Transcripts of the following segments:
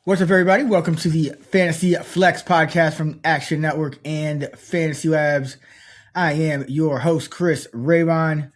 What's up, everybody? Welcome to the Fantasy Flex podcast from Action Network and Fantasy Labs. I am your host, Chris Raybon,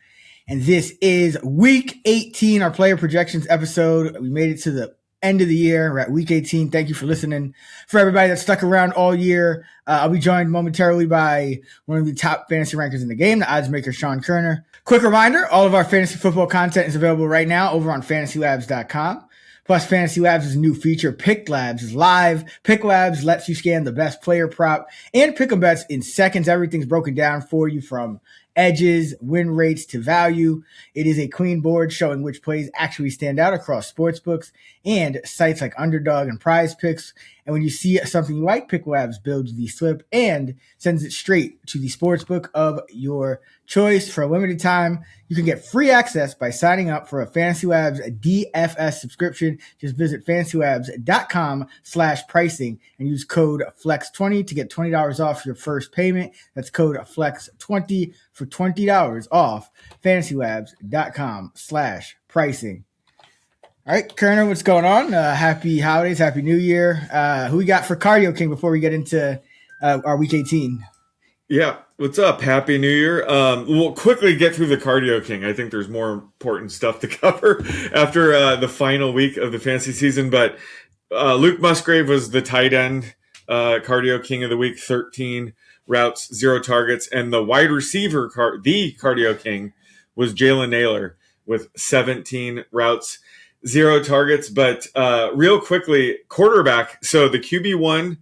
and this is Week 18, our player projections episode. We made it to the end of the year. We're at Week 18. Thank you for listening. For everybody that stuck around all year, I'll be joined momentarily by one of the top fantasy rankers in the game, the odds maker, Sean Koerner. Quick reminder, all of our fantasy football content is available right now over on fantasylabs.com. Plus, Fantasy Labs' new feature, Pick Labs, is live. Pick Labs lets you scan the best player prop and pick 'em bets in seconds. Everything's broken down for you from edges, win rates to value. It is a clean board showing which plays actually stand out across sportsbooks and sites like Underdog and Prize Picks. And when you see something you like, Pick Labs builds the slip and sends it straight to the sportsbook of your choice. For a limited time, you can get free access by signing up for a Fantasy Labs DFS subscription. Just visit fantasylabs.com/pricing and use code FLEX20 to get $20 off your first payment. That's code FLEX20 for $20 off fantasylabs.com/pricing. All right, Koerner, what's going on? Happy holidays, happy new year. Who we got for Cardio King before we get into our Week 18? Yeah, what's up? Happy New Year. We'll quickly get through the Cardio King. I think there's more important stuff to cover after the final week of the fantasy season. But Luke Musgrave was the tight end Cardio King of the week, 13 routes, 0 targets. And the wide receiver, the Cardio King, was Jalen Naylor with 17 routes, 0 targets. But real quickly, quarterback. So the QB1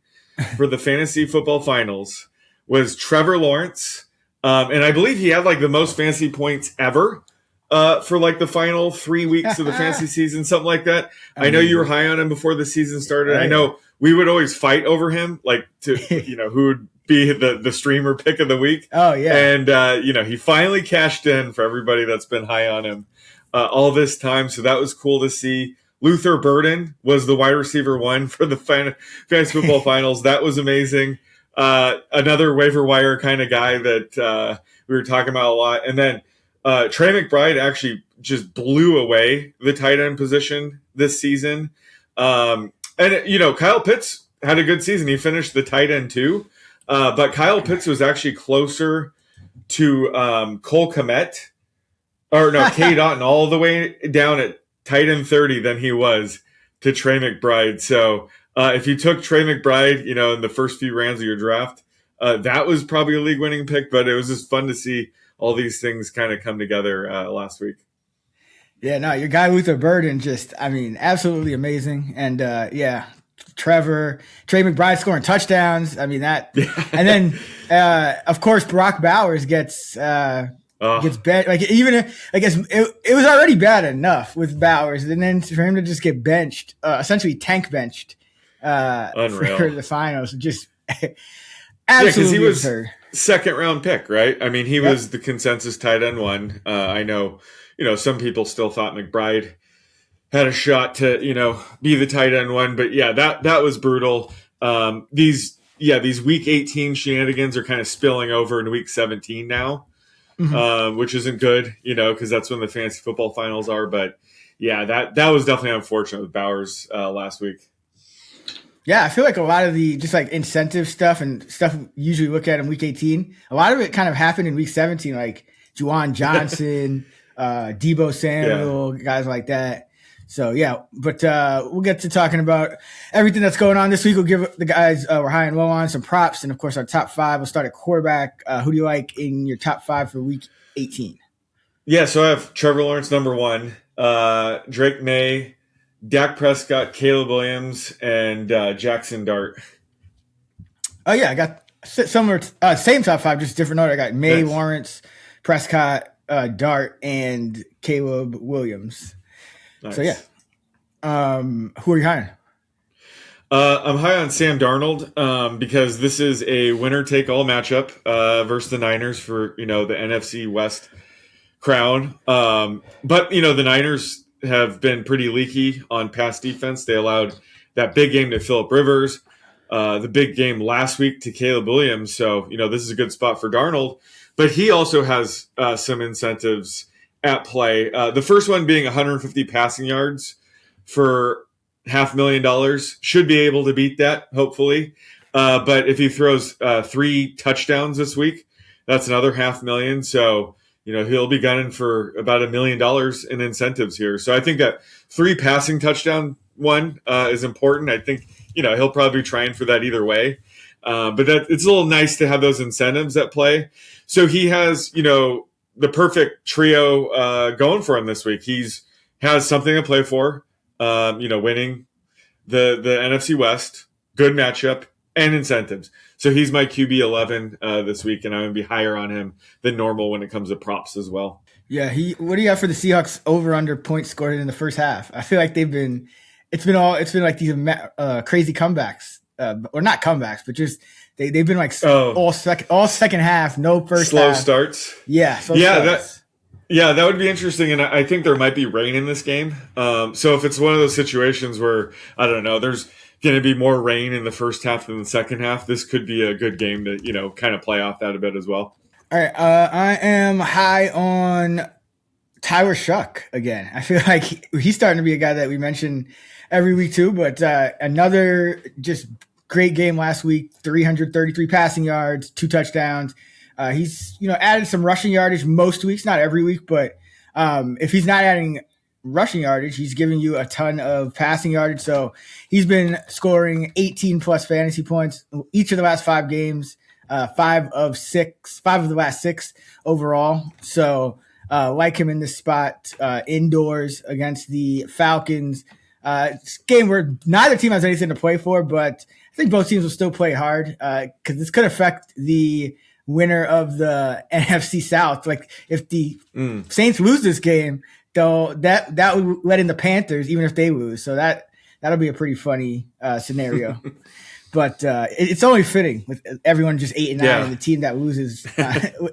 for the fantasy football finals was Trevor Lawrence. And I believe he had like the most fantasy points ever for like the final 3 weeks of the fantasy season, something like that. I know you were high on him before the season started. I know we would always fight over him, like to, who would be the streamer pick of the week. Oh, yeah. And, he finally cashed in for everybody that's been high on him all this time. So that was cool to see. Luther Burden was the wide receiver 1 for the fantasy football finals. That was amazing. Another waiver wire kind of guy that we were talking about a lot. And then Trey McBride actually just blew away the tight end position this season. And Kyle Pitts had a good season. He finished the tight end too. But Kyle Pitts was actually closer to Cole Kmet, K. Dotton, all the way down at tight end 30 than he was to Trey McBride. So if you took Trey McBride, in the first few rounds of your draft, that was probably a league-winning pick, but it was just fun to see all these things kind of come together last week. Yeah, no, your guy Luther Burden absolutely amazing. And Trey McBride scoring touchdowns. And then of course Brock Bowers gets bad. Like even I guess it was already bad enough with Bowers, and then for him to just get benched, essentially tank benched for the finals, just absolutely he was absurd. Second round pick, right? He was the consensus tight end 1. I know, some people still thought McBride had a shot to, be the tight end 1, but yeah, that was brutal. These Week 18 shenanigans are kind of spilling over in Week 17 now, which isn't good, because that's when the fantasy football finals are. But yeah, that was definitely unfortunate with Bowers last week. Yeah, I feel like a lot of the just like incentive stuff and stuff we usually look at in Week 18, a lot of it kind of happened in Week 17, like Juwan Johnson, Deebo Samuel, guys like that. So, yeah, but we'll get to talking about everything that's going on this week. We'll give the guys we're high and low on some props. And, of course, our top 5. We'll start at quarterback. Who do you like in your top 5 for Week 18? Yeah, so I have Trevor Lawrence, number 1, Drake May, Dak Prescott, Caleb Williams, and Jackson Dart. Oh, yeah, I got similar, same top 5, just different order. I got May, nice. Lawrence, Prescott, Dart, and Caleb Williams. Nice. So, yeah. Who are you high on? I'm high on Sam Darnold because this is a winner-take-all matchup versus the Niners for, the NFC West crown. But, the Niners have been pretty leaky on pass defense. They allowed that big game to Phillip Rivers, the big game last week to Caleb Williams. So, this is a good spot for Darnold. But he also has some incentives at play. The first one being 150 passing yards for $500,000, should be able to beat that, hopefully. But if he throws 3 touchdowns this week, that's another $500,000. So, he'll be gunning for about $1 million in incentives here. So I think that 3 passing touchdown one is important. I think, he'll probably be trying for that either way. But it's a little nice to have those incentives at play. So he has, the perfect trio going for him this week. Has something to play for, winning the NFC West, good matchup, and incentives. So he's my QB 11 this week, and I'm going to be higher on him than normal when it comes to props as well. Yeah, what do you have for the Seahawks over under points scored in the first half? I feel like it's been like these crazy comebacks, or not comebacks, but just they've been like all second half, no first slow half. Starts. Yeah, starts. That would be interesting, and I think there might be rain in this game. So if it's one of those situations where, I don't know, there's going to be more rain in the first half than the second half, this could be a good game to, kind of play off that a bit as well. All right, I am high on Tyler Shuck again. I feel like he's starting to be a guy that we mention every week too, but another just great game last week, 333 passing yards, 2 touchdowns. He's, added some rushing yardage most weeks, not every week, but if he's not adding rushing yardage, he's giving you a ton of passing yardage. So he's been scoring 18 plus fantasy points each of the last 5 games, 5 of the last 6 overall. So like him in this spot, indoors against the Falcons. It's a game where neither team has anything to play for, but I think both teams will still play hard because this could affect the winner of the NFC South. Like if the Saints lose this game, that would let in the Panthers even if they lose. So that'll be a pretty funny scenario. But it's only fitting with everyone just 8-9, and the team that loses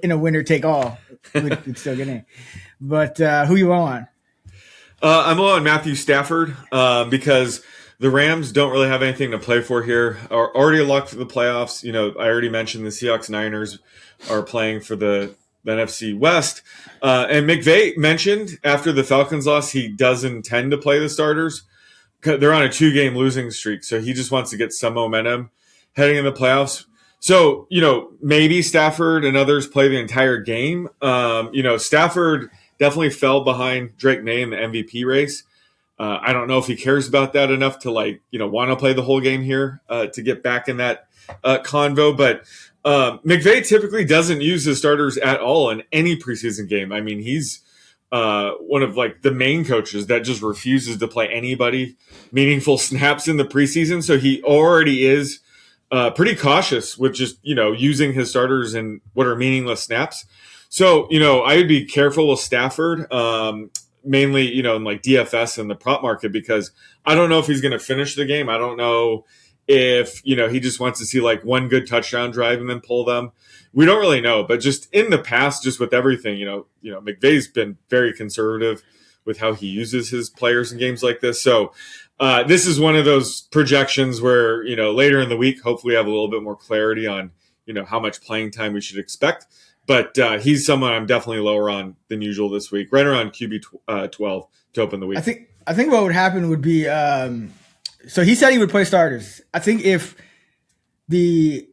in a winner take all would still get in. But who you on? I'm low on Matthew Stafford because the Rams don't really have anything to play for here. Are already locked for the playoffs. I already mentioned the Seahawks Niners are playing for the NFC West. And McVay mentioned after the Falcons loss, he does intend to play the starters. They're on a 2-game losing streak, so he just wants to get some momentum heading in the playoffs. So, maybe Stafford and others play the entire game. Stafford definitely fell behind Drake May in the MVP race. I don't know if he cares about that enough to want to play the whole game here to get back in that convo. But McVay typically doesn't use his starters at all in any preseason game. I mean, he's one of the main coaches that just refuses to play anybody meaningful snaps in the preseason. So he already is pretty cautious with just, using his starters in what are meaningless snaps. So, I would be careful with Stafford. Mainly, in DFS and the prop market, because I don't know if he's going to finish the game. I don't know if, he just wants to see one good touchdown drive and then pull them. We don't really know, but just in the past, just with everything, McVay's been very conservative with how he uses his players in games like this. So this is one of those projections where, later in the week, hopefully have a little bit more clarity on, how much playing time we should expect. But he's someone I'm definitely lower on than usual this week, right around QB 12 to open the week. I think what would happen would be so he said he would play starters. I think if the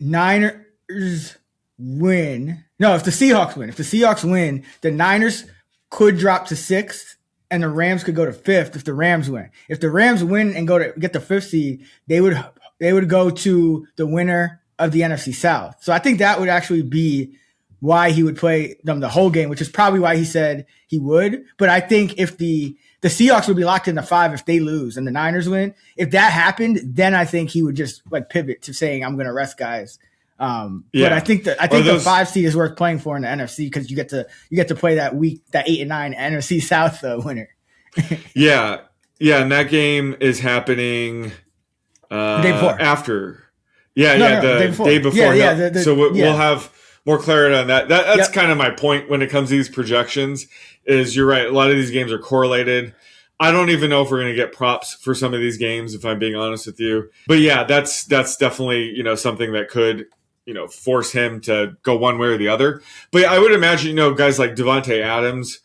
Niners win, if the Seahawks win, the Niners could drop to 6th and the Rams could go to 5th if the Rams win. If the Rams win and go to get the 5th seed, they would go to the winner of the NFC South. So I think that would actually be why he would play them the whole game, which is probably why he said he would. But I think if the Seahawks would be locked into 5 if they lose and the Niners win, if that happened, then I think he would just pivot to saying, I'm going to rest guys. But I think the 5 seed is worth playing for in the NFC because you get to play that week, that 8-9 NFC South winner. Yeah. And that game is happening the day before. After. The day before. So we'll have more clarity on that. That's kind of my point when it comes to these projections is you're right. A lot of these games are correlated. I don't even know if we're going to get props for some of these games, if I'm being honest with you. But that's definitely, something that could, force him to go one way or the other. But I would imagine, guys like Devontae Adams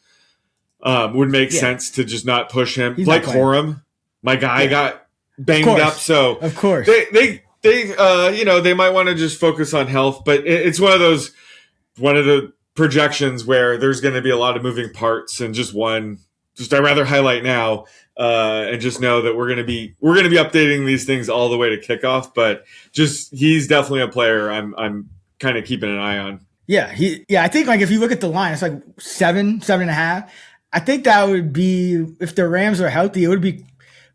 would make sense to just not push him. He's like Corum. my guy got banged up. So of course, they they might want to just focus on health. But it's one of the projections where there's going to be a lot of moving parts, and I'd rather highlight now and just know that we're going to be updating these things all the way to kickoff. But he's definitely a player I'm kind of keeping an eye on. Yeah, I think like if you look at the line, it's like 7.5. I think that would be, if the Rams are healthy, it would be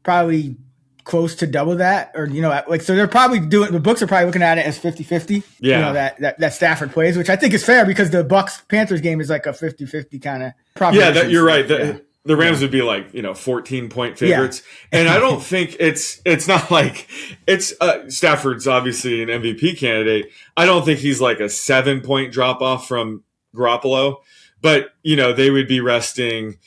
probably close to double that, or so they're probably the books are probably looking at it as 50-50. Yeah, that Stafford plays, which I think is fair because the Bucs Panthers game is like a 50-50 kind of proposition. Yeah, you're right. The Rams would be like 14-point favorites, and I don't think it's not like it's Stafford's obviously an MVP candidate. I don't think he's like a 7-point drop off from Garoppolo, but they would be resting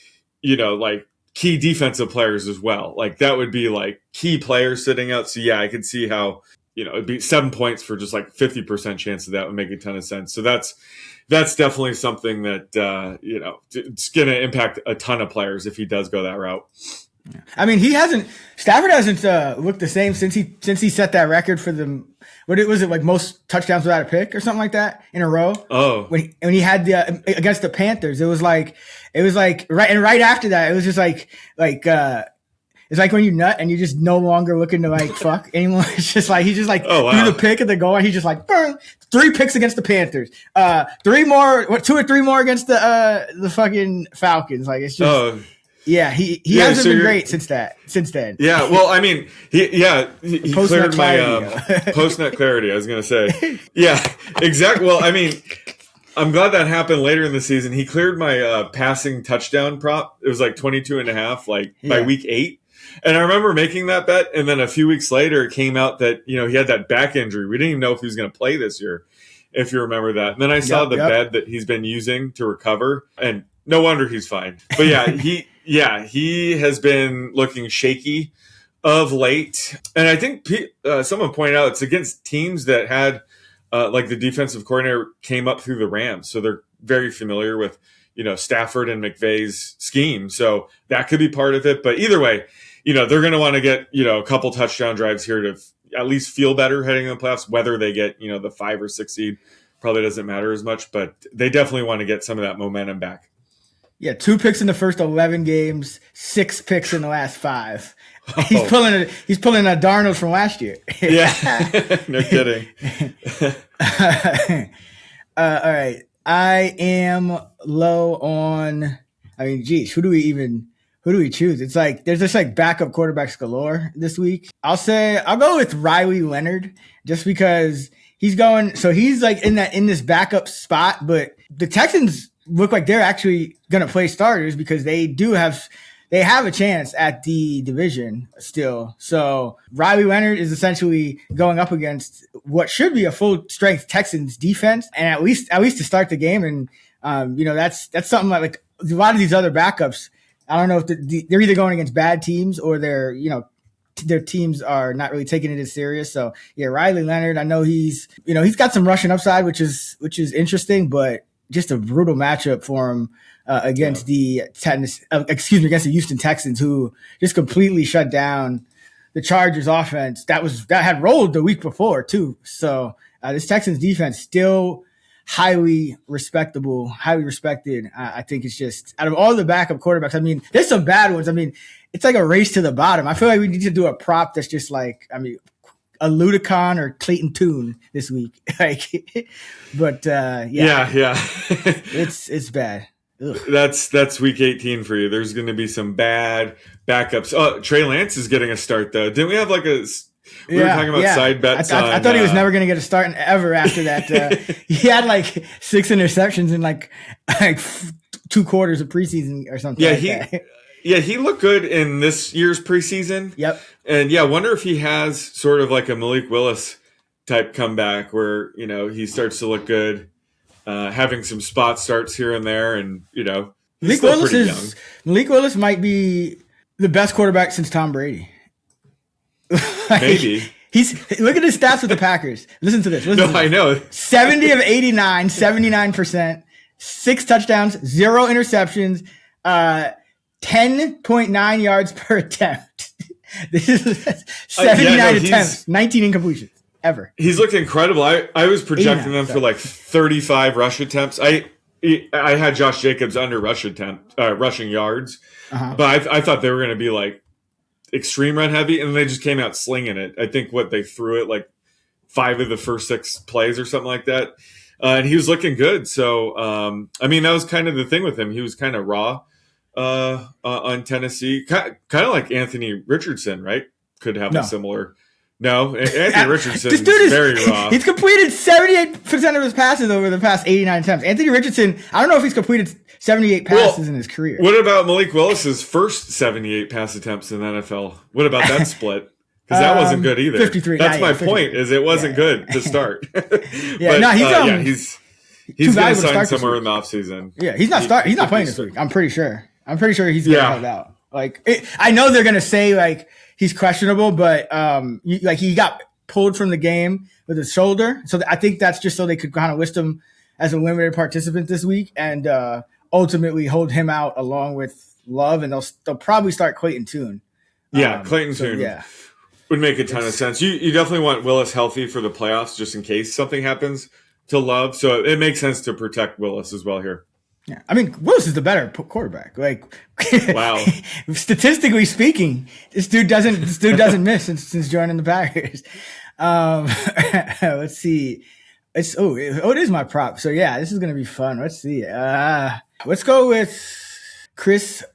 like key defensive players as well. Like that would be like key players sitting out. So yeah, I could see how it'd be 7 points for just like 50% chance of that would make a ton of sense. So that's definitely something that it's going to impact a ton of players if he does go that route. I mean, Stafford hasn't looked the same since he set that record for the, what was it, like most touchdowns without a pick or something like that in a row. Oh, when he had the against the Panthers, it was like right after that, it was just like it's like when you nut and you're just no longer looking to like fuck anymore. It's just like he just like threw the pick at the goal and he just like 3 picks against the Panthers, 2 or 3 more against the fucking Falcons. Like it's just. Yeah, he hasn't been great since then. Yeah, well, I mean, he cleared my post-nut clarity, I was going to say. Yeah, exactly. Well, I mean, I'm glad that happened later in the season. He cleared my passing touchdown prop. It was like 22.5, by week 8. And I remember making that bet, and then a few weeks later, it came out that, he had that back injury. We didn't even know if he was going to play this year, if you remember that. And then I saw the bed that he's been using to recover, and no wonder he's fine. But yeah, he has been looking shaky of late. And I think someone pointed out it's against teams that had like the defensive coordinator came up through the Rams. So they're very familiar with, Stafford and McVay's scheme. So that could be part of it. But either way, they're going to want to get, a couple touchdown drives here to at least feel better heading in the playoffs. Whether they get, the 5 or 6 seed probably doesn't matter as much. But they definitely want to get some of that momentum back. Yeah, 2 picks in the first 11 games, 6 picks in the last 5. He's pulling a Darnold from last year. Yeah, no kidding. All right, I am low on. I mean, geez, who do we choose? It's like there's just like backup quarterbacks galore this week. I'll go with Riley Leonard just because he's going. So he's like in this backup spot, but the Texans look like they're actually going to play starters because they have a chance at the division still. So Riley Leonard is essentially going up against what should be a full strength Texans defense, and at least to start the game. And that's something like a lot of these other backups. I don't know if they're either going against bad teams or their teams are not really taking it as serious. So yeah, Riley Leonard. I know he's got some rushing upside, which is interesting, but just a brutal matchup for him against against the Houston Texans, who just completely shut down the Chargers offense. That had rolled the week before too. So this Texans defense still highly respected. I think it's just out of all the backup quarterbacks. I mean, there's some bad ones. I mean, it's like a race to the bottom. I feel like we need to do a prop that's just like, a Ludicon or Clayton Tune this week. But yeah. It's bad. Ugh. That's week 18 for you. There's going to be some bad backups. Oh, Trey Lance is getting a start though. Didn't we have like we were talking about side bets? I thought he was never going to get a start ever after that. He had like 6 interceptions in like 2 quarters of preseason or something. Yeah, he looked good in this year's preseason. Yep. And I wonder if he has sort of like a Malik Willis type comeback where, he starts to look good, having some spot starts here and there. And, he's Malik Willis might be the best quarterback since Tom Brady. Maybe. Look at his stats with the Packers. Listen to this. I know. 70 of 89, 79%, 6 touchdowns, 0 interceptions, 10.9 yards per attempt. This is 79 attempts, 19 incompletions ever. He's looked incredible. I was projecting them for like 35 rush attempts. I had Josh Jacobs under rushing yards, but I thought they were going to be like extreme run heavy, and they just came out slinging it. I think they threw it like 5 of the first 6 plays or something like that. And he was looking good. So, I mean, that was kind of the thing with him. He was kind of raw on Tennessee, kind of like Anthony Richardson, right? Could have a similar. No, Anthony Richardson is very raw. He's completed 78% of his passes over the past 89 attempts. Anthony Richardson, I don't know if he's completed 78 passes in his career. What about Malik Willis's first 78 pass attempts in the NFL? What about that split? Because that wasn't good either. 53. That's my point. Is it wasn't good to start. He's going to sign somewhere in the offseason. Yeah, he's not playing this week. I'm pretty sure he's going to hold out. I know they're going to say like he's questionable, but he got pulled from the game with his shoulder. So I think that's just so they could kind of list him as a limited participant this week and ultimately hold him out along with Love, and they'll probably start Clayton Tune. Clayton Tune would make a ton of sense. You definitely want Willis healthy for the playoffs just in case something happens to Love. So it makes sense to protect Willis as well here. Yeah, I mean, Willis is the better quarterback. Like, wow. Statistically speaking, this dude doesn't miss since joining the Packers. Let's see. It is my prop. So yeah, this is gonna be fun. Let's see. Let's go with Chris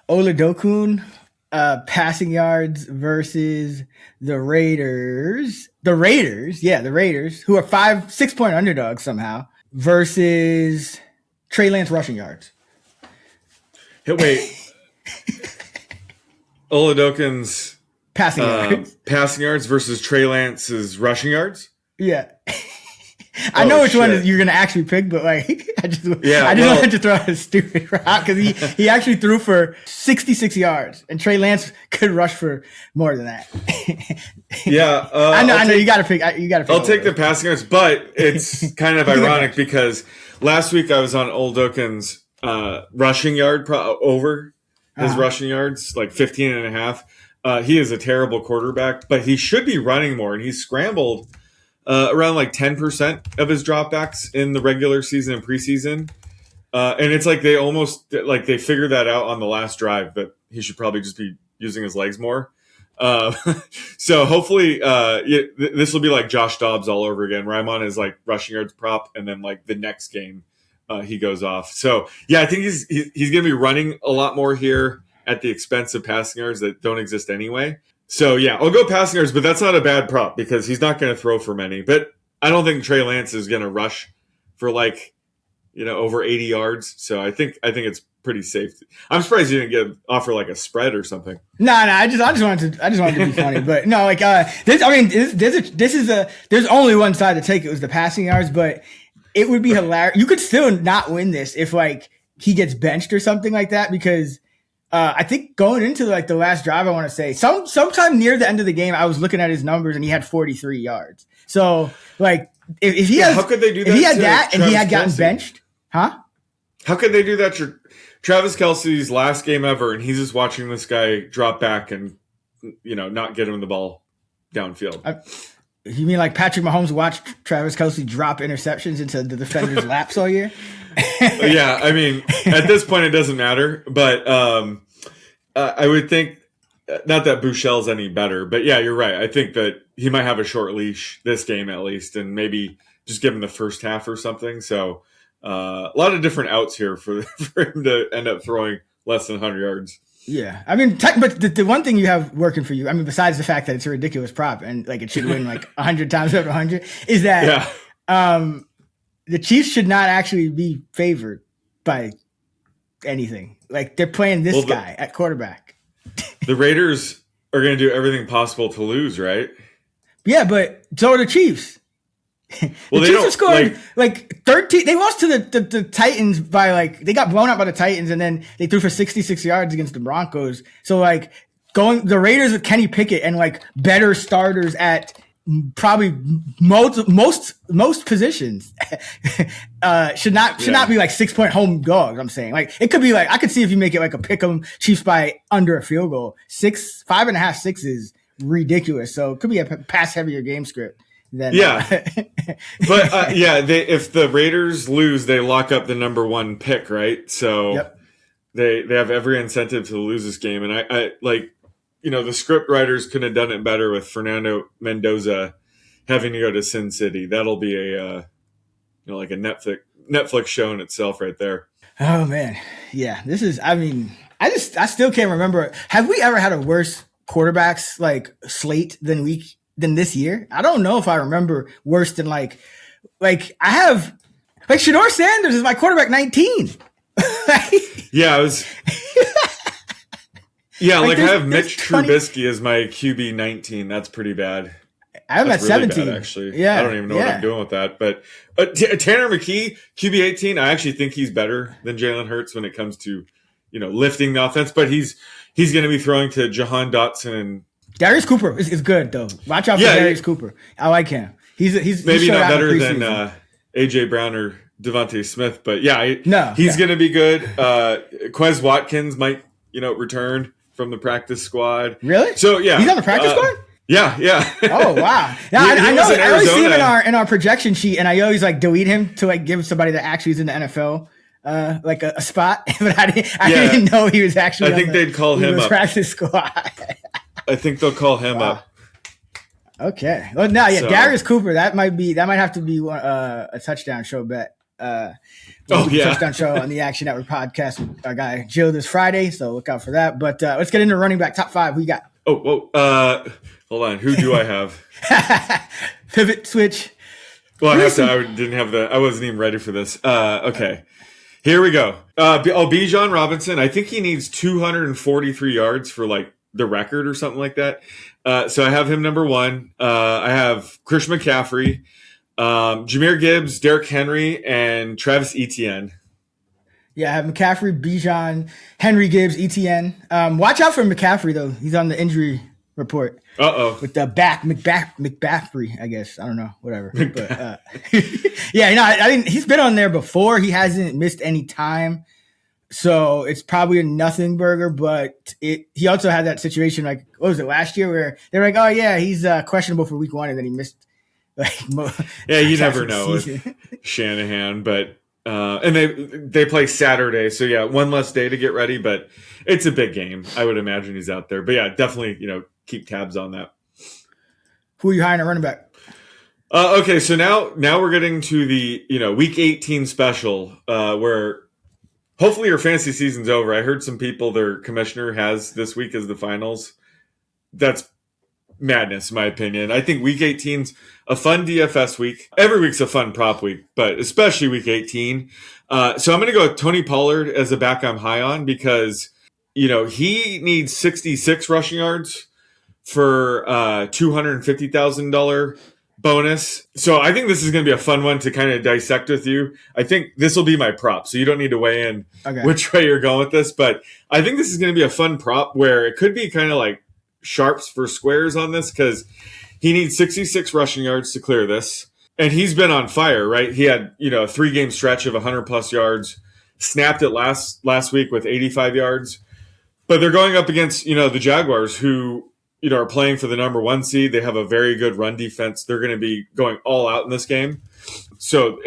Oladokun, passing yards versus the Raiders. The Raiders, who are 6-point underdogs somehow, versus Trey Lance rushing yards. Hey, wait. Oladokun's passing yards versus Trey Lance's rushing yards? Yeah. I know which one you're going to actually pick, but like, I just wanted to throw out a stupid rock because he actually threw for 66 yards, and Trey Lance could rush for more than that. I know. You got to pick. I'll take the passing yards, but it's kind of ironic because last week I was on Oladokun's rushing yard over his rushing yards, like 15 and a half. He is a terrible quarterback, but he should be running more, and he's scrambled around like 10% of his dropbacks in the regular season and preseason. And it's like they figured that out on the last drive that he should probably just be using his legs more. So hopefully this will be like Josh Dobbs all over again, where I'm on his like rushing yards prop, and then like the next game he goes off. So yeah, I think he's going to be running a lot more here at the expense of passing yards that don't exist anyway. So yeah, I'll go passing yards, but that's not a bad prop because he's not going to throw for many. But I don't think Trey Lance is going to rush for like, over 80 yards. So I think it's pretty safe. I'm surprised you didn't offer like a spread or something. No, I just wanted to be funny, but no, like there's only one side to take. It was the passing yards, but it would be hilarious. You could still not win this if like he gets benched or something like that because. I think going into like the last drive, I want to say sometime near the end of the game, I was looking at his numbers and he had 43 yards. So like if he has, how could they do that? If he had that and he had gotten benched, huh? How could they do that to Travis Kelce's last game ever? And he's just watching this guy drop back and, not get him the ball downfield. You mean like Patrick Mahomes watched Travis Kelce drop interceptions into the defender's laps all year? Yeah, I mean, at this point it doesn't matter, but I would think not that Bouchel's any better, but yeah, you're right. I think that he might have a short leash this game at least, and maybe just give him the first half or something. So a lot of different outs here for him to end up throwing less than 100 yards. Yeah, I mean, but the one thing you have working for you, I mean, besides the fact that it's a ridiculous prop and like it should win like 100 times out of 100, is that the Chiefs should not actually be favored by anything. Like they're playing this guy at quarterback. The Raiders are going to do everything possible to lose, right? Yeah, but so are the Chiefs. Well, the Chiefs have scored like 13. They lost to the Titans by like they got blown out by the Titans, and then they threw for 66 yards against the Broncos. So like the Raiders with Kenny Pickett and like better starters at probably most positions should not be like 6-point home dogs. I'm saying like it could be like I could see if you make it like a pick 'em Chiefs by under a field goal. 5.5, 6 is ridiculous. So it could be a pass heavier game script. But if the Raiders lose, they lock up the number 1 pick, right? So yep. they have every incentive to lose this game, and I like. The script writers couldn't have done it better with Fernando Mendoza having to go to Sin City. That'll be a like a Netflix show in itself right there. Oh man, yeah. This is. I mean, I still can't remember. Have we ever had a worse quarterbacks like slate than this year? I don't know if I remember worse than like I have like Shador Sanders is my quarterback 19. Yeah, I was. Yeah, like I have Mitch Trubisky as my QB 19. That's pretty bad. I have him at 17. Bad, actually. Yeah, I don't even know what I'm doing with that. But Tanner McKee, QB 18, I actually think he's better than Jalen Hurts when it comes to, lifting the offense. But he's going to be throwing to Jahan Dotson and Darius Cooper is good though. Watch out for Darius Cooper. I like him. He's maybe not better than AJ Brown or Devontae Smith, but he's going to be good. Quez Watkins might return from the practice squad. Really? So yeah, he's on the practice squad. Yeah. Oh wow! Yeah, I know. I always see him in our projection sheet, and I always like delete him to like give somebody that actually is in the NFL like a spot. But I didn't know he was actually. I think they'd call him up. Practice squad. I think they'll call him up. Okay. Well, no, yeah, so, Darius Cooper. That might have to be a touchdown show bet. Touchdown show on the Action Network podcast with our guy Joe this Friday, so look out for that. But let's get into running back top 5. Who you got? Hold on. Who do I have? Pivot switch. Well, I wasn't even ready for this. Okay. Here we go. Bijan Robinson. I think he needs 243 yards for like the record or something like that. So I have him number 1. I have Christian McCaffrey. Jahmyr Gibbs, Derrick Henry, and Travis Etienne. Yeah, I have McCaffrey, Bijan, Henry, Gibbs, Etienne. Watch out for McCaffrey, though. He's on the injury report. Uh-oh. With the McBaffrey, I guess. I don't know. Whatever. But, I think he's been on there before. He hasn't missed any time. So it's probably a nothing burger, but he also had that situation, like, what was it, last year, where they're like, oh, yeah, he's questionable for week 1, and then he missed. You never know with Shanahan, but and they play Saturday, so yeah, one less day to get ready, but it's a big game. I would imagine he's out there, but yeah, definitely keep tabs on that. Who are you hiring at running back? Okay, so now we're getting to the week 18 special where hopefully your fantasy season's over. I heard some people their commissioner has this week as the finals. That's madness, in my opinion. I think week 18's a fun DFS week. Every week's a fun prop week, but especially week 18. So I'm going to go with Tony Pollard as a back I'm high on because, he needs 66 rushing yards for $250,000 bonus. So I think this is going to be a fun one to kind of dissect with you. I think this will be my prop, so you don't need to weigh in which way you're going with this, but I think this is going to be a fun prop where it could be kind of like sharps for squares on this because he needs 66 rushing yards to clear this. And he's been on fire, right? He had, a 3-game stretch of 100+ yards, snapped it last week with 85 yards. But they're going up against, the Jaguars who, are playing for the number 1 seed. They have a very good run defense. They're going to be going all out in this game. So,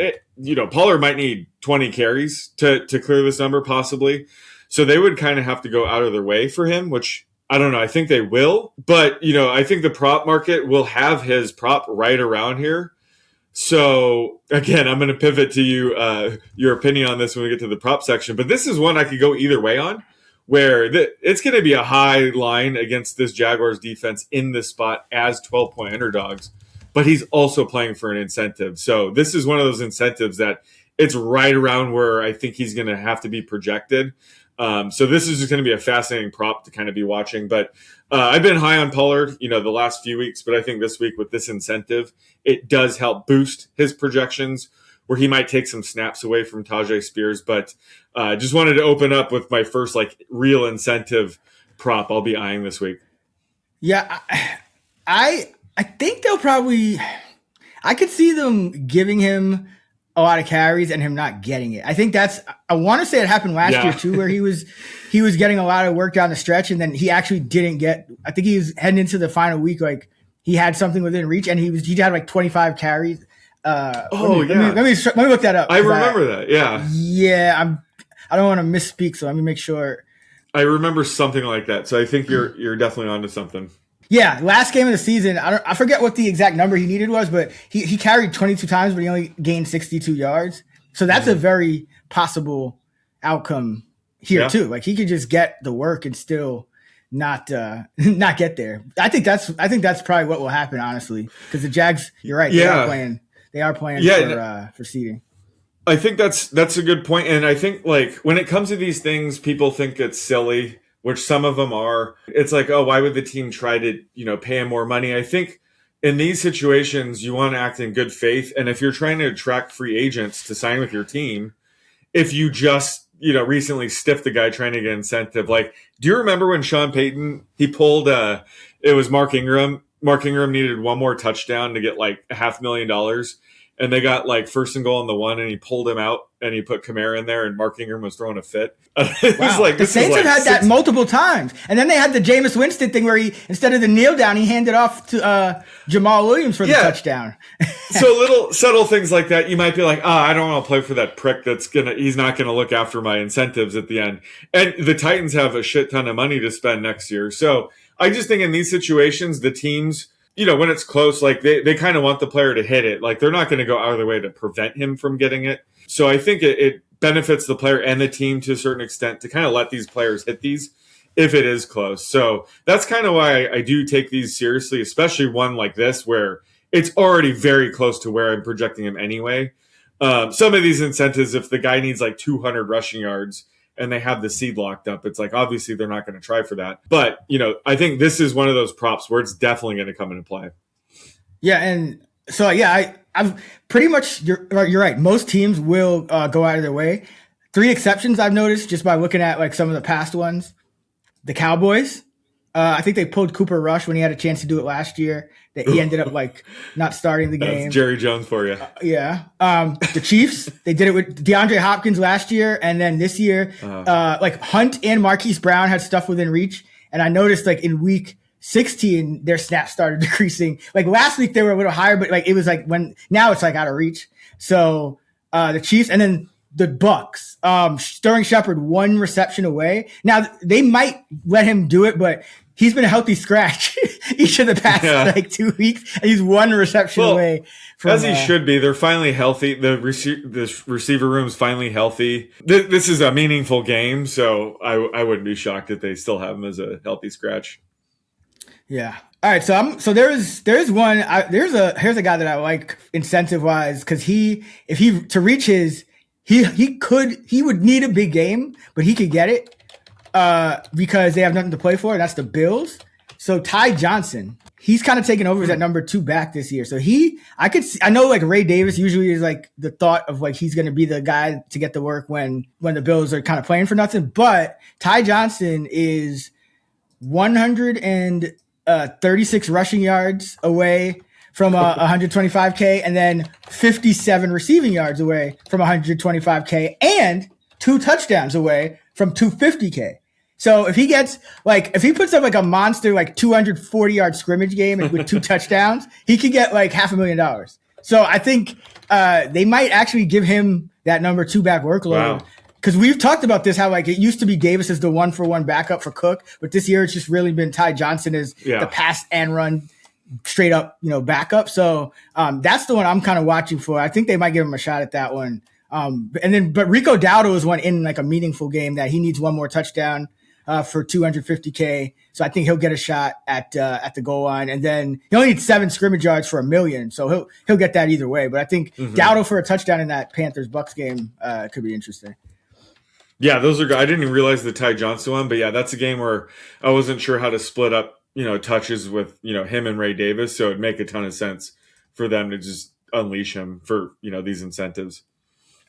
Pollard might need 20 carries to clear this number possibly. So they would kind of have to go out of their way for him, which I don't know. I think they will, but I think the prop market will have his prop right around here. So again, I'm going to pivot to you, your opinion on this when we get to the prop section, but this is one I could go either way on where it's going to be a high line against this Jaguars defense in this spot as 12-point underdogs, but he's also playing for an incentive. So this is one of those incentives that it's right around where I think he's going to have to be projected. So this is just going to be a fascinating prop to kind of be watching. But I've been high on Pollard, the last few weeks. But I think this week with this incentive, it does help boost his projections where he might take some snaps away from Tajay Spears. But just wanted to open up with my first real incentive prop I'll be eyeing this week. Yeah, I I think they'll probably. I could see them giving him a lot of carries and him not getting it. I think that's. I want to say it happened last year too, where he was getting a lot of work down the stretch, and then he actually didn't get. I think he was heading into the final week, like he had something within reach, and he had like 25 carries. Let me look that up. I remember that. Yeah. I don't want to misspeak, so let me make sure. I remember something like that, so I think you're definitely onto something. Yeah, last game of the season, I forget what the exact number he needed was, but he carried 22 times, but he only gained 62 yards. So that's a very possible outcome here too. Like he could just get the work and still not get there. I think that's probably what will happen, honestly, because the Jags, you're right, they are playing for seeding. I think that's a good point, and I think like when it comes to these things, people think it's silly, which some of them are. It's like, oh, why would the team try to, pay him more money? I think in these situations, you want to act in good faith. And if you're trying to attract free agents to sign with your team, if you just, recently stiffed the guy trying to get incentive, like, do you remember when Sean Payton, he pulled, it was Mark Ingram. Mark Ingram needed one more touchdown to get like $500,000. And they got like 1st and goal on the 1, and he pulled him out, and he put Kamara in there, and Mark Ingram was throwing a fit. It was like, the Saints have had that multiple times, and then they had the Jameis Winston thing where he, instead of the kneel down, he handed off to Jamal Williams for the touchdown. So little subtle things like that, you might be like, I don't want to play for that prick he's not gonna look after my incentives at the end. And the Titans have a shit ton of money to spend next year, so I just think in these situations, the teams, when it's close, like they kind of want the player to hit it. Like they're not going to go out of their way to prevent him from getting it. So I think it benefits the player and the team to a certain extent to kind of let these players hit these if it is close. So that's kind of why I do take these seriously, especially one like this where it's already very close to where I'm projecting him anyway. Some of these incentives, if the guy needs like 200 rushing yards, and they have the seed locked up, it's like, obviously they're not going to try for that. But, I think this is one of those props where it's definitely going to come into play. Yeah. And so, I'm pretty much, you're right. Most teams will go out of their way. 3 exceptions I've noticed just by looking at like some of the past ones. The Cowboys, I think they pulled Cooper Rush when he had a chance to do it last year. That he ended up like not starting the game. That's Jerry Jones for you. The Chiefs, they did it with DeAndre Hopkins last year, and then this year, like Hunt and Marquise Brown had stuff within reach. And I noticed like in week 16, their snaps started decreasing. Like last week they were a little higher, but like it was like now it's like out of reach. So the Chiefs, and then the Bucks, Sterling Shepard 1 reception away. Now they might let him do it, but he's been a healthy scratch each of the past like 2 weeks, and he's 1 reception away from, as he should be. They're finally healthy. The receiver room's finally healthy. This is a meaningful game, so I wouldn't be shocked if they still have him as a healthy scratch. Yeah. All right. So there's one. Here's a guy that I like incentive wise because if he to reach his he would need a big game, but he could get it. Because they have nothing to play for, and that's the Bills. So Ty Johnson, he's kind of taken over as that number 2 back this year. So I know like Ray Davis usually is like the thought of like he's going to be the guy to get the work when the Bills are kind of playing for nothing. But Ty Johnson is 136 rushing yards away from 125K, and then 57 receiving yards away from 125K, and 2 touchdowns away from 250K. So if he puts up like a monster, like 240-yard scrimmage game with 2 touchdowns, he could get like $500,000. So I think they might actually give him that number 2 back workload. Wow. Because we've talked about this, how like it used to be Davis as the 1-for-1 backup for Cook, but this year it's just really been Ty Johnson as the pass and run straight up, backup. So that's the one I'm kind of watching for. I think they might give him a shot at that one. But Rico Dowdle is one in like a meaningful game that he needs 1 more touchdown for 250K. So I think he'll get a shot at the goal line, and then he only needs 7 scrimmage yards for $1 million. So he'll get that either way. But I think Dowdle for a touchdown in that Panthers-Bucks game could be interesting. Yeah, those are. I didn't even realize the Ty Johnson one, but yeah, that's a game where I wasn't sure how to split up, touches with him and Ray Davis. So it'd make a ton of sense for them to just unleash him for these incentives.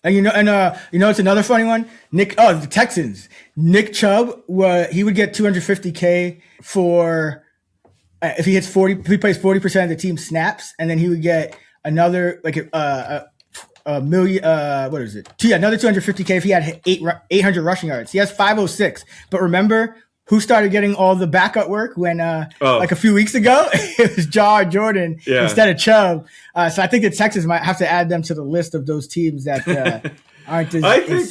And it's another funny one. The Texans. Nick Chubb, he would get 250K for if he hits 40, if he plays 40% of the team snaps, and then he would get another like a million. What is it? Yeah, another 250K if he had 800 rushing yards. He has 506. But remember who started getting all the backup work when like a few weeks ago? It was Jordan instead of Chubb. So I think that Texas might have to add them to the list of those teams that aren't as I think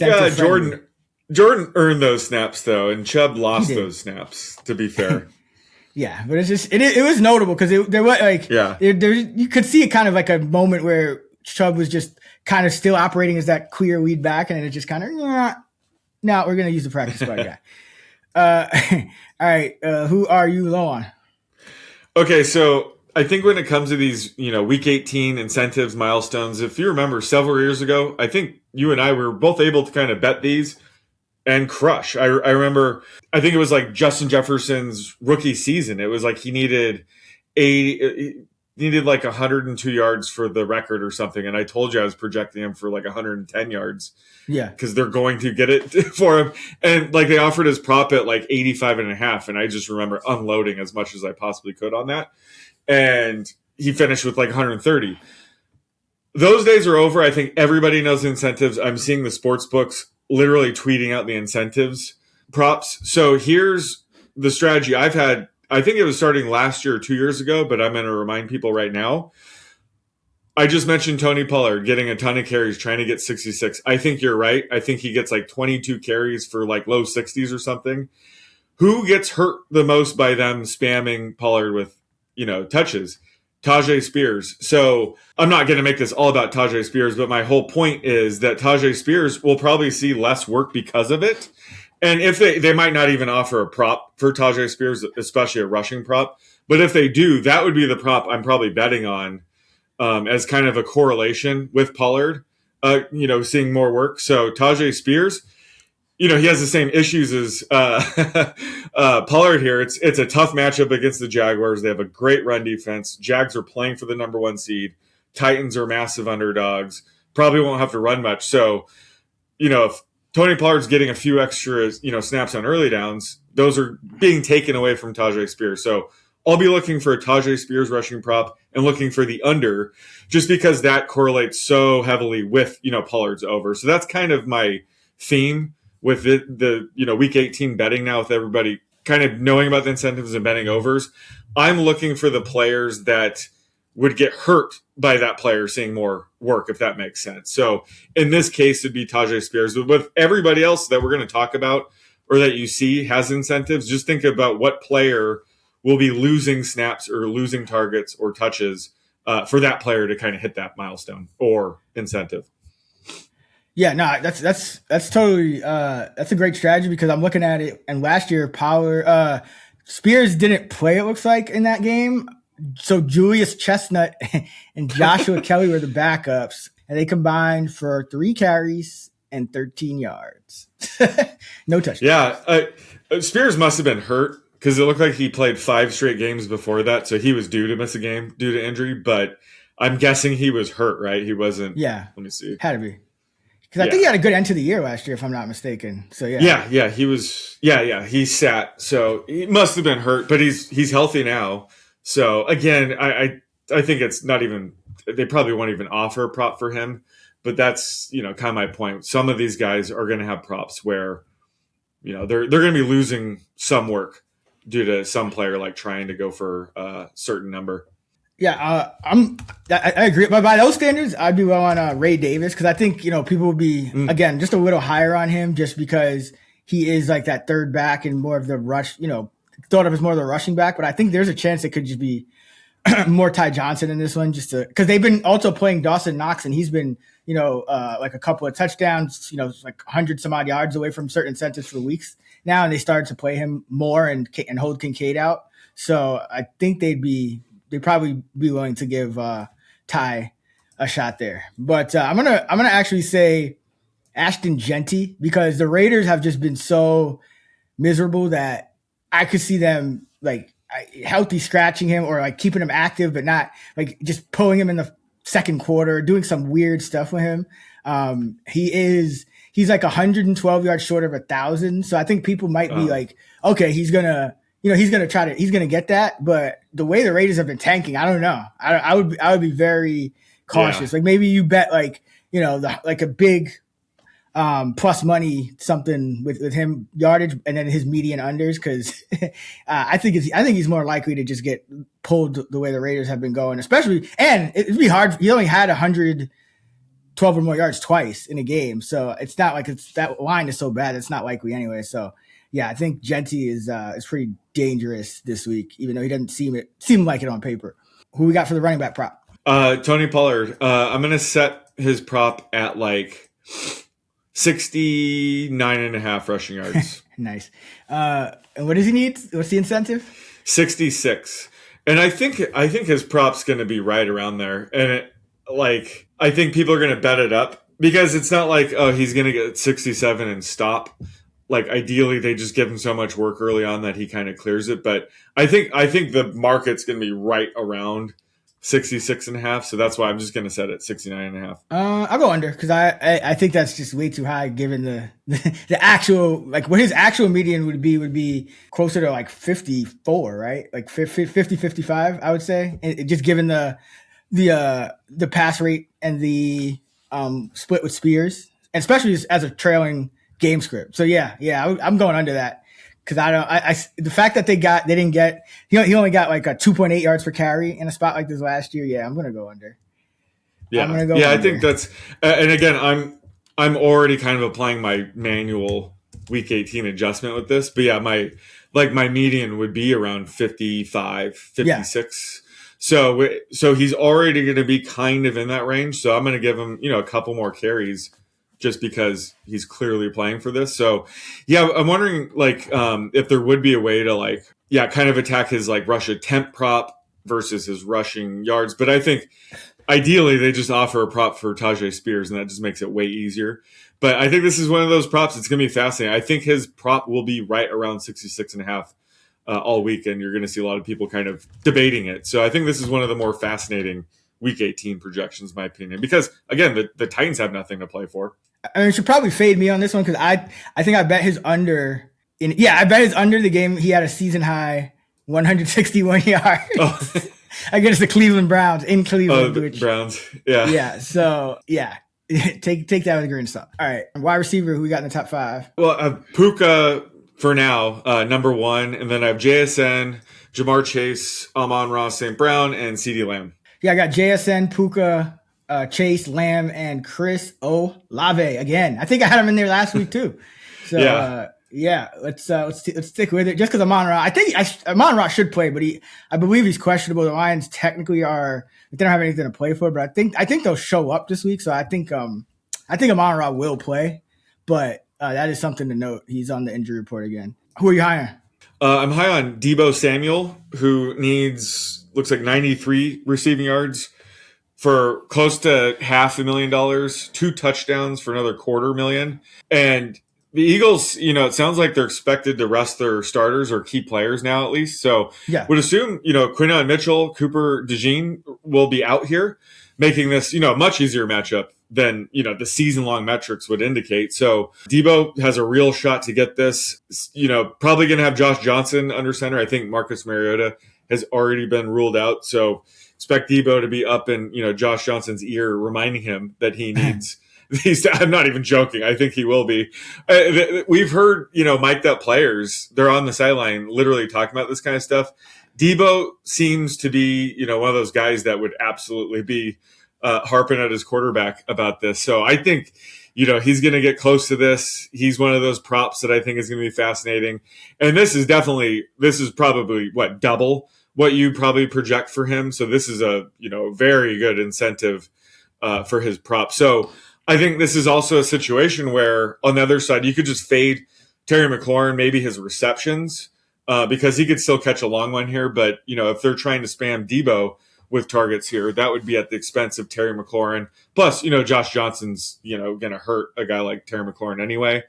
Jordan earned those snaps though, and Chubb lost those snaps. To be fair. Yeah, but it's just it was notable because there was like you could see it kind of like a moment where Chubb was just kind of still operating as that clear lead back, and it just kind of no, we're gonna use the practice squad guy. All right, who are you low on? Okay, so I think when it comes to these, week 18 incentives, milestones, if you remember several years ago, I think you and I were both able to kind of bet these and crush. I remember, I think it was like Justin Jefferson's rookie season. It was like he needed like 102 yards for the record or something. And I told you I was projecting him for like 110 yards. Yeah. Because they're going to get it for him. And like they offered his prop at like 85.5. And I just remember unloading as much as I possibly could on that. And he finished with like 130. Those days are over. I think everybody knows the incentives. I'm seeing the sports books literally tweeting out the incentives props. So here's the strategy I've had. I think it was starting last year or 2 years ago, but I'm going to remind people right now. I just mentioned Tony Pollard getting a ton of carries, trying to get 66. I think you're right. I think he gets like 22 carries for like low 60s or something. Who gets hurt the most by them spamming Pollard with, touches? Tajay Spears. So I'm not going to make this all about Tajay Spears, but my whole point is that Tajay Spears will probably see less work because of it. And if they might not even offer a prop for Tajay Spears, especially a rushing prop. But if they do, that would be the prop I'm probably betting on as kind of a correlation with Pollard, seeing more work. So Tajay Spears, he has the same issues as Pollard here. It's a tough matchup against the Jaguars. They have a great run defense. Jags are playing for the number 1 seed. Titans are massive underdogs. Probably won't have to run much. So, if Tony Pollard's getting a few extra, snaps on early downs, those are being taken away from Tajay Spears. So I'll be looking for a Tajay Spears rushing prop and looking for the under just because that correlates so heavily with, Pollard's over. So that's kind of my theme with the week 18 betting now, with everybody kind of knowing about the incentives and betting overs. I'm looking for the players that would get hurt by that player seeing more work, if that makes sense. So in this case, it'd be Tajay Spears. But with everybody else that we're going to talk about or that you see has incentives, just think about what player will be losing snaps or losing targets or touches for that player to kind of hit that milestone or incentive. Yeah, no, that's totally that's a great strategy because I'm looking at it, and last year Spears didn't play, it looks like, in that game. So Julius Chestnut and Joshua Kelly were the backups, and they combined for 3 carries and 13 yards. No touchdowns. Yeah, Spears must have been hurt because it looked like he played 5 straight games before that, so he was due to miss a game due to injury. But I'm guessing he was hurt, right? He wasn't. Yeah. Let me see. Had to be. Because I think he had a good end to the year last year, if I'm not mistaken. So yeah. Yeah, he was. Yeah, he sat. So he must have been hurt, but he's healthy now. So again, I think it's not even. They probably won't even offer a prop for him. But that's kind of my point. Some of these guys are going to have props where they're going to be losing some work due to some player like trying to go for a certain number. Yeah, I agree. But by those standards, I'd be well on Ray Davis because I think people would be again just a little higher on him just because he is like that third back and more of the rush. Thought of as more of the rushing back, but I think there's a chance it could just be more Ty Johnson in this one, just because they've been also playing Dawson Knox and he's been like a couple of touchdowns, like 100 some odd yards away from certain incentives for weeks now, and they started to play him more and hold Kincaid out. So I think they'd probably be willing to give Ty a shot there. But I'm gonna actually say Ashton Genty because the Raiders have just been so miserable that I could see them like healthy scratching him or like keeping him active, but not like just pulling him in the second quarter, doing some weird stuff with him. He's like 112 yards short of 1,000. So I think people might be like, okay, he's gonna he's going to get that. But the way the Raiders have been tanking, I don't know. I would be very cautious. Yeah. Like maybe you bet like a big plus money something with him yardage and then his median unders, because I think he's more likely to just get pulled the way the Raiders have been going, especially, and it'd be hard. He only had 112 or more yards twice in a game, so it's not like that line is so bad. It's not likely anyway. So yeah, I think Genty is pretty dangerous this week, even though he doesn't seem like it on paper. Who we got for the running back prop? Tony Pollard. I'm gonna set his prop at like 69.5 rushing yards. Nice. And what does he need? What's the incentive? 66. And I think his prop's going to be right around there. And I think people are going to bet it up, because it's not like, oh, he's going to get 67 and stop. Like ideally they just give him so much work early on that he kind of clears it. But I think the market's going to be right around 66.5, so that's why I'm just going to set it 69.5. I'll go under, because I think that's just way too high given the actual, like what his actual median would be closer to like 54, right? Like 50, 55, I would say. And just given the pass rate and the split with Spears, and especially as a trailing game script. So yeah, I'm going under that. Because the fact that he only got like a 2.8 yards per carry in a spot like this last year. Yeah, I'm gonna go under. Yeah, under. I think that's. And again, I'm already kind of applying my manual week 18 adjustment with this. But yeah, my median would be around 55, 56. Yeah. So he's already going to be kind of in that range. So I'm going to give him a couple more carries, just because he's clearly playing for this. So yeah, I'm wondering if there would be a way to kind of attack his rush attempt prop versus his rushing yards. But I think ideally they just offer a prop for Tajay Spears, and that just makes it way easier. But I think this is one of those props. It's going to be fascinating. I think his prop will be right around 66.5 all week, and you're going to see a lot of people kind of debating it. So I think this is one of the more fascinating Week 18 projections, in my opinion, because again, the Titans have nothing to play for. I mean, you should probably fade me on this one, because I think I bet his under the game. He had a season high 161 yards against the Cleveland Browns in Cleveland. The Browns, yeah. Yeah, so yeah, take that with a grain of salt. All right, wide receiver, who we got in the top 5? Well, Puka for now, number 1, and then I have JSN, Jamar Chase, Amon-Ra St. Brown, and CeeDee Lamb. Yeah, I got JSN, Puka, Chase, Lamb, and Chris Olave again. I think I had him in there last week too. So let's stick with it. Just because Amon-Ra, I think Amon-Ra should play, but I believe he's questionable. The Lions technically they don't have anything to play for, but I think they'll show up this week. So I think Amon-Ra will play, but that is something to note. He's on the injury report again. Who are you high on? I'm high on Deebo Samuel, who looks like 93 receiving yards for close to $500,000, 2 touchdowns for another $250,000. And the Eagles, it sounds like they're expected to rest their starters or key players now, at least. So would assume, Quinton Mitchell, Cooper DeJean will be out here, making this, a much easier matchup than, the season-long metrics would indicate. So Deebo has a real shot to get this, probably going to have Josh Johnson under center. I think Marcus Mariota has already been ruled out. So expect Deebo to be up in, Josh Johnson's ear, reminding him that he needs these. I'm not even joking. I think he will be. We've heard, mic'd up players. They're on the sideline literally talking about this kind of stuff. Deebo seems to be, one of those guys that would absolutely be harping at his quarterback about this. So I think, he's going to get close to this. He's one of those props that I think is going to be fascinating. And this is probably double what you probably project for him. So this is a, very good incentive for his prop. So I think this is also a situation where on the other side, you could just fade Terry McLaurin, maybe his receptions, because he could still catch a long one here. But, if they're trying to spam Deebo with targets here, that would be at the expense of Terry McLaurin. Plus, Josh Johnson's, going to hurt a guy like Terry McLaurin anyway.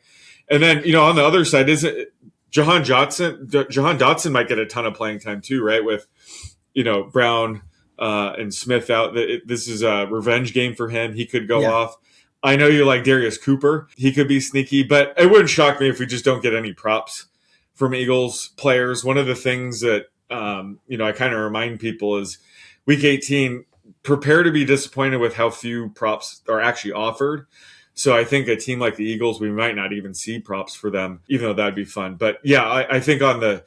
And then, on the other side, is it Jahan Dotson might get a ton of playing time too, right? With, Brown and Smith out. This is a revenge game for him. He could go off. I know you like Darius Cooper. He could be sneaky, but it wouldn't shock me if we just don't get any props from Eagles players. One of the things that, I kind of remind people is week 18, prepare to be disappointed with how few props are actually offered. So I think a team like the Eagles, we might not even see props for them, even though that'd be fun. But yeah, I think on the,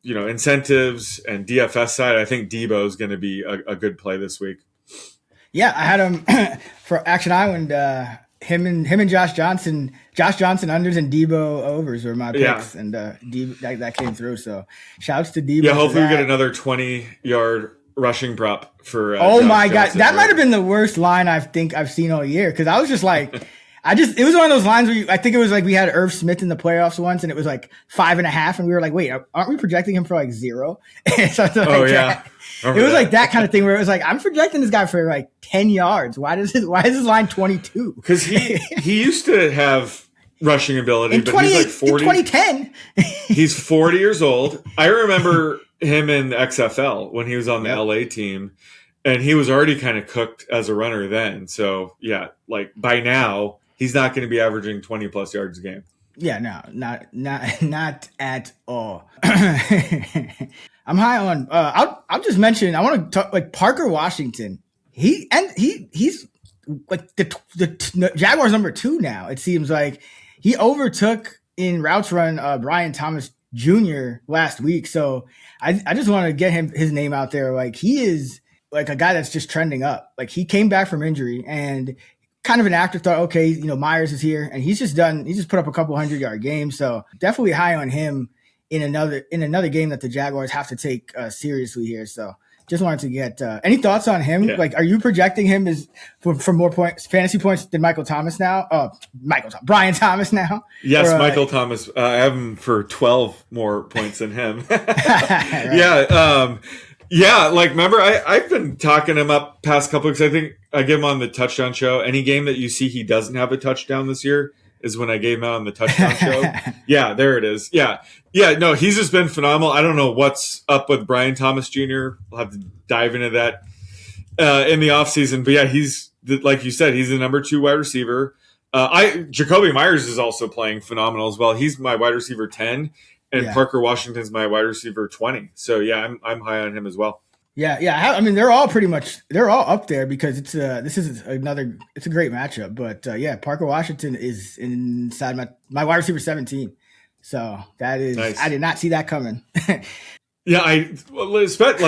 incentives and DFS side, I think Debo is going to be a good play this week. Yeah, I had him for Action Island. Him and Josh Johnson unders and Debo overs were my picks, and Debo, that came through. So shouts to Debo. Yeah, hopefully we get another 20-yard rushing prop for. Oh my God, that might have been the worst line I think I've seen all year, because I was just like, it was one of those lines where I think it was like we had Irv Smith in the playoffs once, and it was like 5.5, and we were like, wait, aren't we projecting him for like 0? That. It was like that kind of thing where it was like, I'm projecting this guy for like 10 yards. Why is his line 22? Because he used to have rushing ability, in but he's like 40. In 2010. He's 40 years old. I remember him in the XFL when he was on the LA team, and he was already kind of cooked as a runner then. So yeah, like by now he's not going to be averaging 20 plus yards a game. Yeah, no, not at all. I'm high on. I'll just mention. I want to talk like Parker Washington. He's like the Jaguars number 2 now. It seems like he overtook in routes run Brian Thomas Jr. last week. So I just want to get his name out there. Like he is like a guy that's just trending up. Like he came back from injury and kind of an afterthought. Okay, Myers is here, and he's just put up a couple 100-yard games. So definitely high on him in another game that the Jaguars have to take seriously here. So just wanted to get any thoughts on him. Yeah. Like, are you projecting him as for more points, fantasy points than Brian Thomas now? Yes, Michael Thomas. I have him for 12 more points than him. Right. Yeah. Like, remember, I've been talking him up past couple weeks. I think I give him on the touchdown show. Any game that you see he doesn't have a touchdown this year is when I gave him out on the touchdown show. Yeah, there it is. Yeah. No, he's just been phenomenal. I don't know what's up with Brian Thomas Jr. We'll have to dive into that in the offseason. But yeah, he's, like you said, he's the number 2 wide receiver. Jacoby Myers is also playing phenomenal as well. He's my wide receiver 10, and Parker Washington's my wide receiver 20. So yeah, I'm high on him as well. Yeah. I mean, they're all up there because it's a great matchup. But Parker Washington is inside my wide receiver 17. So that is nice. I did not see that coming. Yeah, I expect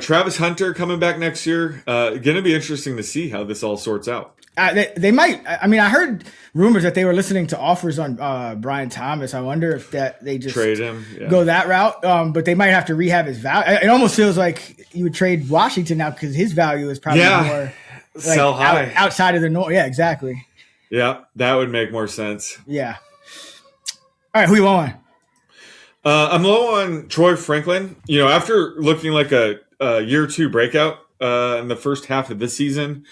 Travis Hunter coming back next year. Going to be interesting to see how this all sorts out. They might. I mean, I heard rumors that they were listening to offers on Brian Thomas. I wonder if they just trade him, go that route. But they might have to rehab his value. It almost feels like you would trade Washington now because his value is probably more sell high outside of the norm. Yeah, exactly. Yeah, that would make more sense. Yeah. All right, who you on? I'm low on Troy Franklin. After looking like a year 2 breakout in the first half of this season,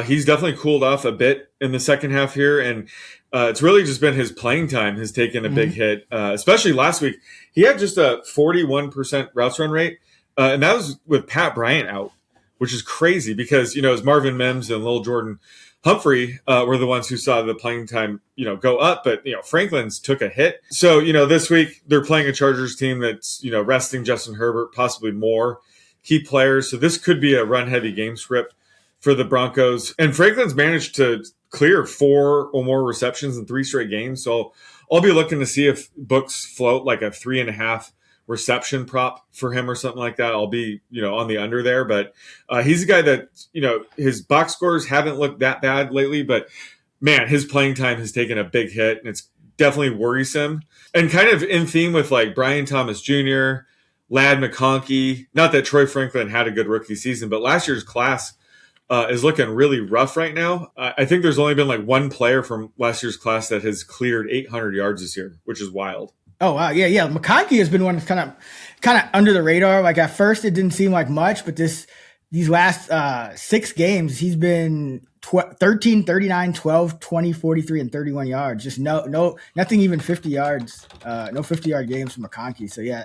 he's definitely cooled off a bit in the second half here, and it's really just been his playing time has taken a big hit, especially last week. He had just a 41% routes run rate, and that was with Pat Bryant out, which is crazy because, as Marvin Mims and Lil Jordan Humphrey were the ones who saw the playing time, go up, but, Franklin's took a hit. So, this week they're playing a Chargers team that's, resting Justin Herbert, possibly more key players. So this could be a run-heavy game script for the Broncos. And Franklin's managed to clear 4 or more receptions in 3 straight games. So I'll be looking to see if books float like a 3.5 reception prop for him or something like that. I'll be, on the under there. But he's a guy that, his box scores haven't looked that bad lately. But, man, his playing time has taken a big hit. And it's definitely worrisome. And kind of in theme with like Brian Thomas Jr., Ladd McConkey. Not that Troy Franklin had a good rookie season, but last year's class is looking really rough right now. I think there's only been like one player from last year's class that has cleared 800 yards this year, which is wild. Oh, wow. Yeah. McConkey has been one that's kind of under the radar. Like at first it didn't seem like much, but these last 6 games, he's been 13, 39, 12, 20, 43, and 31 yards. Just nothing even 50 yards. No 50-yard games from McConkey. So yeah,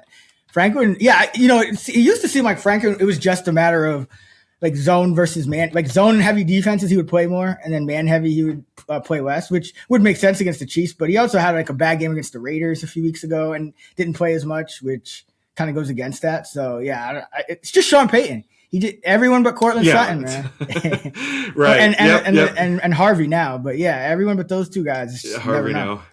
Franklin. Yeah, it used to seem like Franklin. It was just a matter of like zone versus man, like zone heavy defenses, he would play more, and then man heavy, he would play less, which would make sense against the Chiefs. But he also had like a bad game against the Raiders a few weeks ago and didn't play as much, which kind of goes against that. So yeah, it's just Sean Payton. He did everyone but Cortland Sutton, man. Right. And Harvey now, but yeah, everyone but those two guys. Harvey now.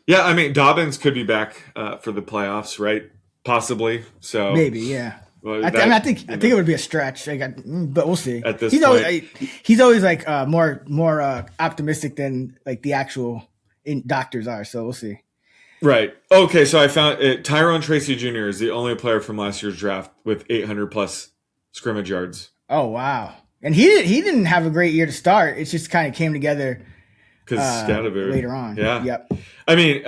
Yeah, I mean Dobbins could be back for the playoffs, right? Possibly. So maybe, yeah. Well, I think it would be a stretch, but we'll see. At this point, he's always like more optimistic than like the actual doctors are. So we'll see. Right. Okay. So I found it. Tyrone Tracy Jr. is the only player from last year's draft with 800 plus scrimmage yards. Oh wow! And he didn't have a great year to start. It just kind of came together because later on. Yeah. Yep. I mean,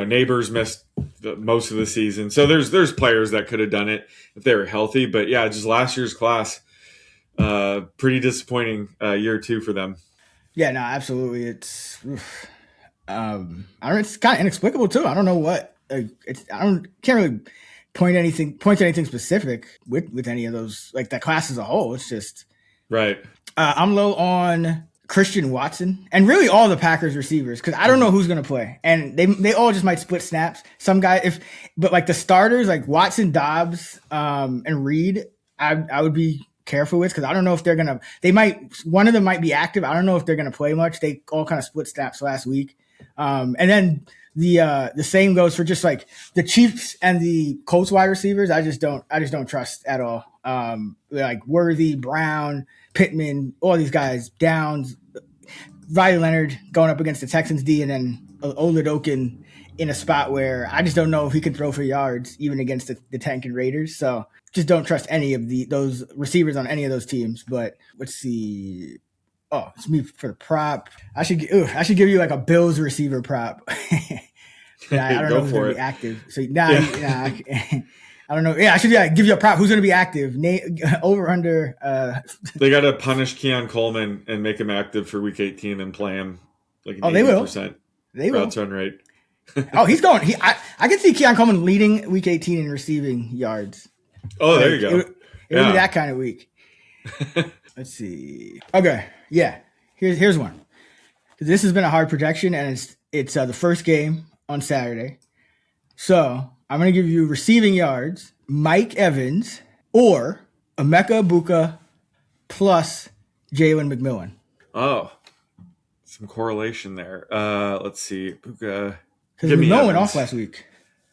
Neighbors missed most of the season, so there's players that could have done it if they were healthy. But yeah, just last year's class, pretty disappointing year two for them. Yeah. No. Absolutely. It's. It's kind of inexplicable too. I don't know what. Can't really point to anything specific with any of those, like that class as a whole. It's just right. I'm low on Christian Watson and really all the Packers receivers because I don't know who's going to play, and they all just might split snaps. Some guy, but like the starters like Watson, Dobbs, and Reed, I would be careful with because I don't know if they're gonna. One of them might be active. I don't know if they're going to play much. They all kind of split snaps last week, and then. The same goes for just like the Chiefs and the Colts wide receivers. I just don't trust at all. Like Worthy, Brown, Pittman, all these guys, Downs, Riley Leonard going up against the Texans D, and then Oladokin in a spot where I just don't know if he can throw for yards even against the tanking Raiders. So just don't trust any of those receivers on any of those teams. But let's see. Oh, it's me for the prop. I should give you like a Bills receiver prop. I don't know who's going to be active. So I don't know. Yeah, I should give you a prop. Who's going to be active? Over under. They got to punish Keon Coleman and make him active for Week 18 and play him like an 80%. They will. They will. Routes run rate. He's going. I can see Keon Coleman leading Week 18 in receiving yards. Oh, there you go. It would be that kind of week. Let's see. Okay, yeah. Here's one. This has been a hard projection, and it's the first game on Saturday. So I'm going to give you receiving yards, Mike Evans, or Emeka Egbuka plus Jalen McMillan. Oh, some correlation there. Let's see. Egbuka. Because McMillan went off last week.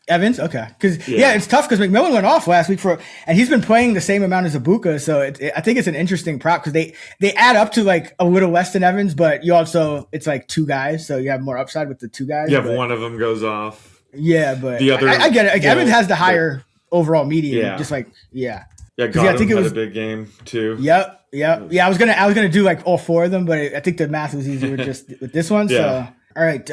Evans, okay, because it's tough because McMillan went off last week and he's been playing the same amount as Egbuka, so I think it's an interesting prop because they add up to like a little less than Evans, but it's like two guys, so you have more upside with the two guys. Yeah, one of them goes off. Yeah, but the other, I get it. Like, Evans has the higher overall median, just like Yeah, I think it was a big game too. Yep. Yeah, I was gonna do like all four of them, but I think the math was easier with this one. Yeah. So all right.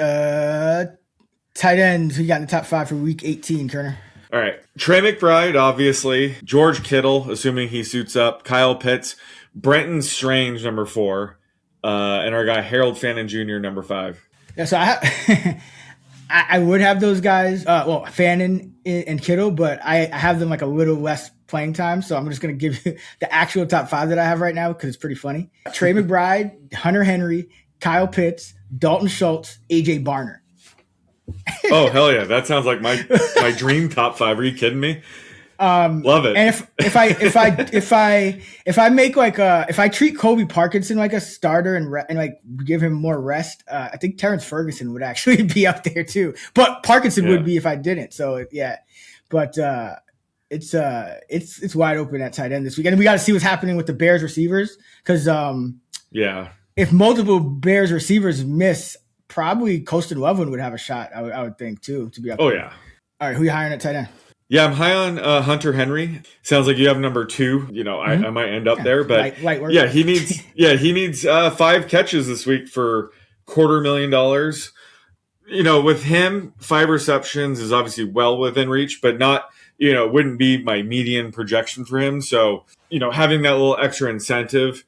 Tight ends, we got in the top 5 for Week 18, Koerner. All right. Trey McBride, obviously. George Kittle, assuming he suits up. Kyle Pitts. Brenton Strange, number 4. And our guy Harold Fannin Jr., number 5. Yeah, so I would have those guys, Fannin and Kittle, but I have them like a little less playing time, so I'm just going to give you the actual top 5 that I have right now because it's pretty funny. Trey McBride, Hunter Henry, Kyle Pitts, Dalton Schultz, AJ Barner. Oh hell yeah! That sounds like my dream top 5. Are you kidding me? Love it. And if I make like if I treat Kobe Parkinson like a starter and like give him more rest, I think Terrence Ferguson would actually be up there too. But Parkinson would be if I didn't. So yeah, but it's wide open at tight end this week, and we got to see what's happening with the Bears receivers because if multiple Bears receivers miss. Probably Colston Loveland would have a shot, I would think, too, to be up there. Oh, yeah. All right, who are you hiring at tight end? Yeah, I'm high on Hunter Henry. Sounds like you have number 2. I might end up there, but light work. Yeah, he needs 5 catches this week for $250,000. With him, 5 receptions is obviously well within reach, but not, wouldn't be my median projection for him. So, having that little extra incentive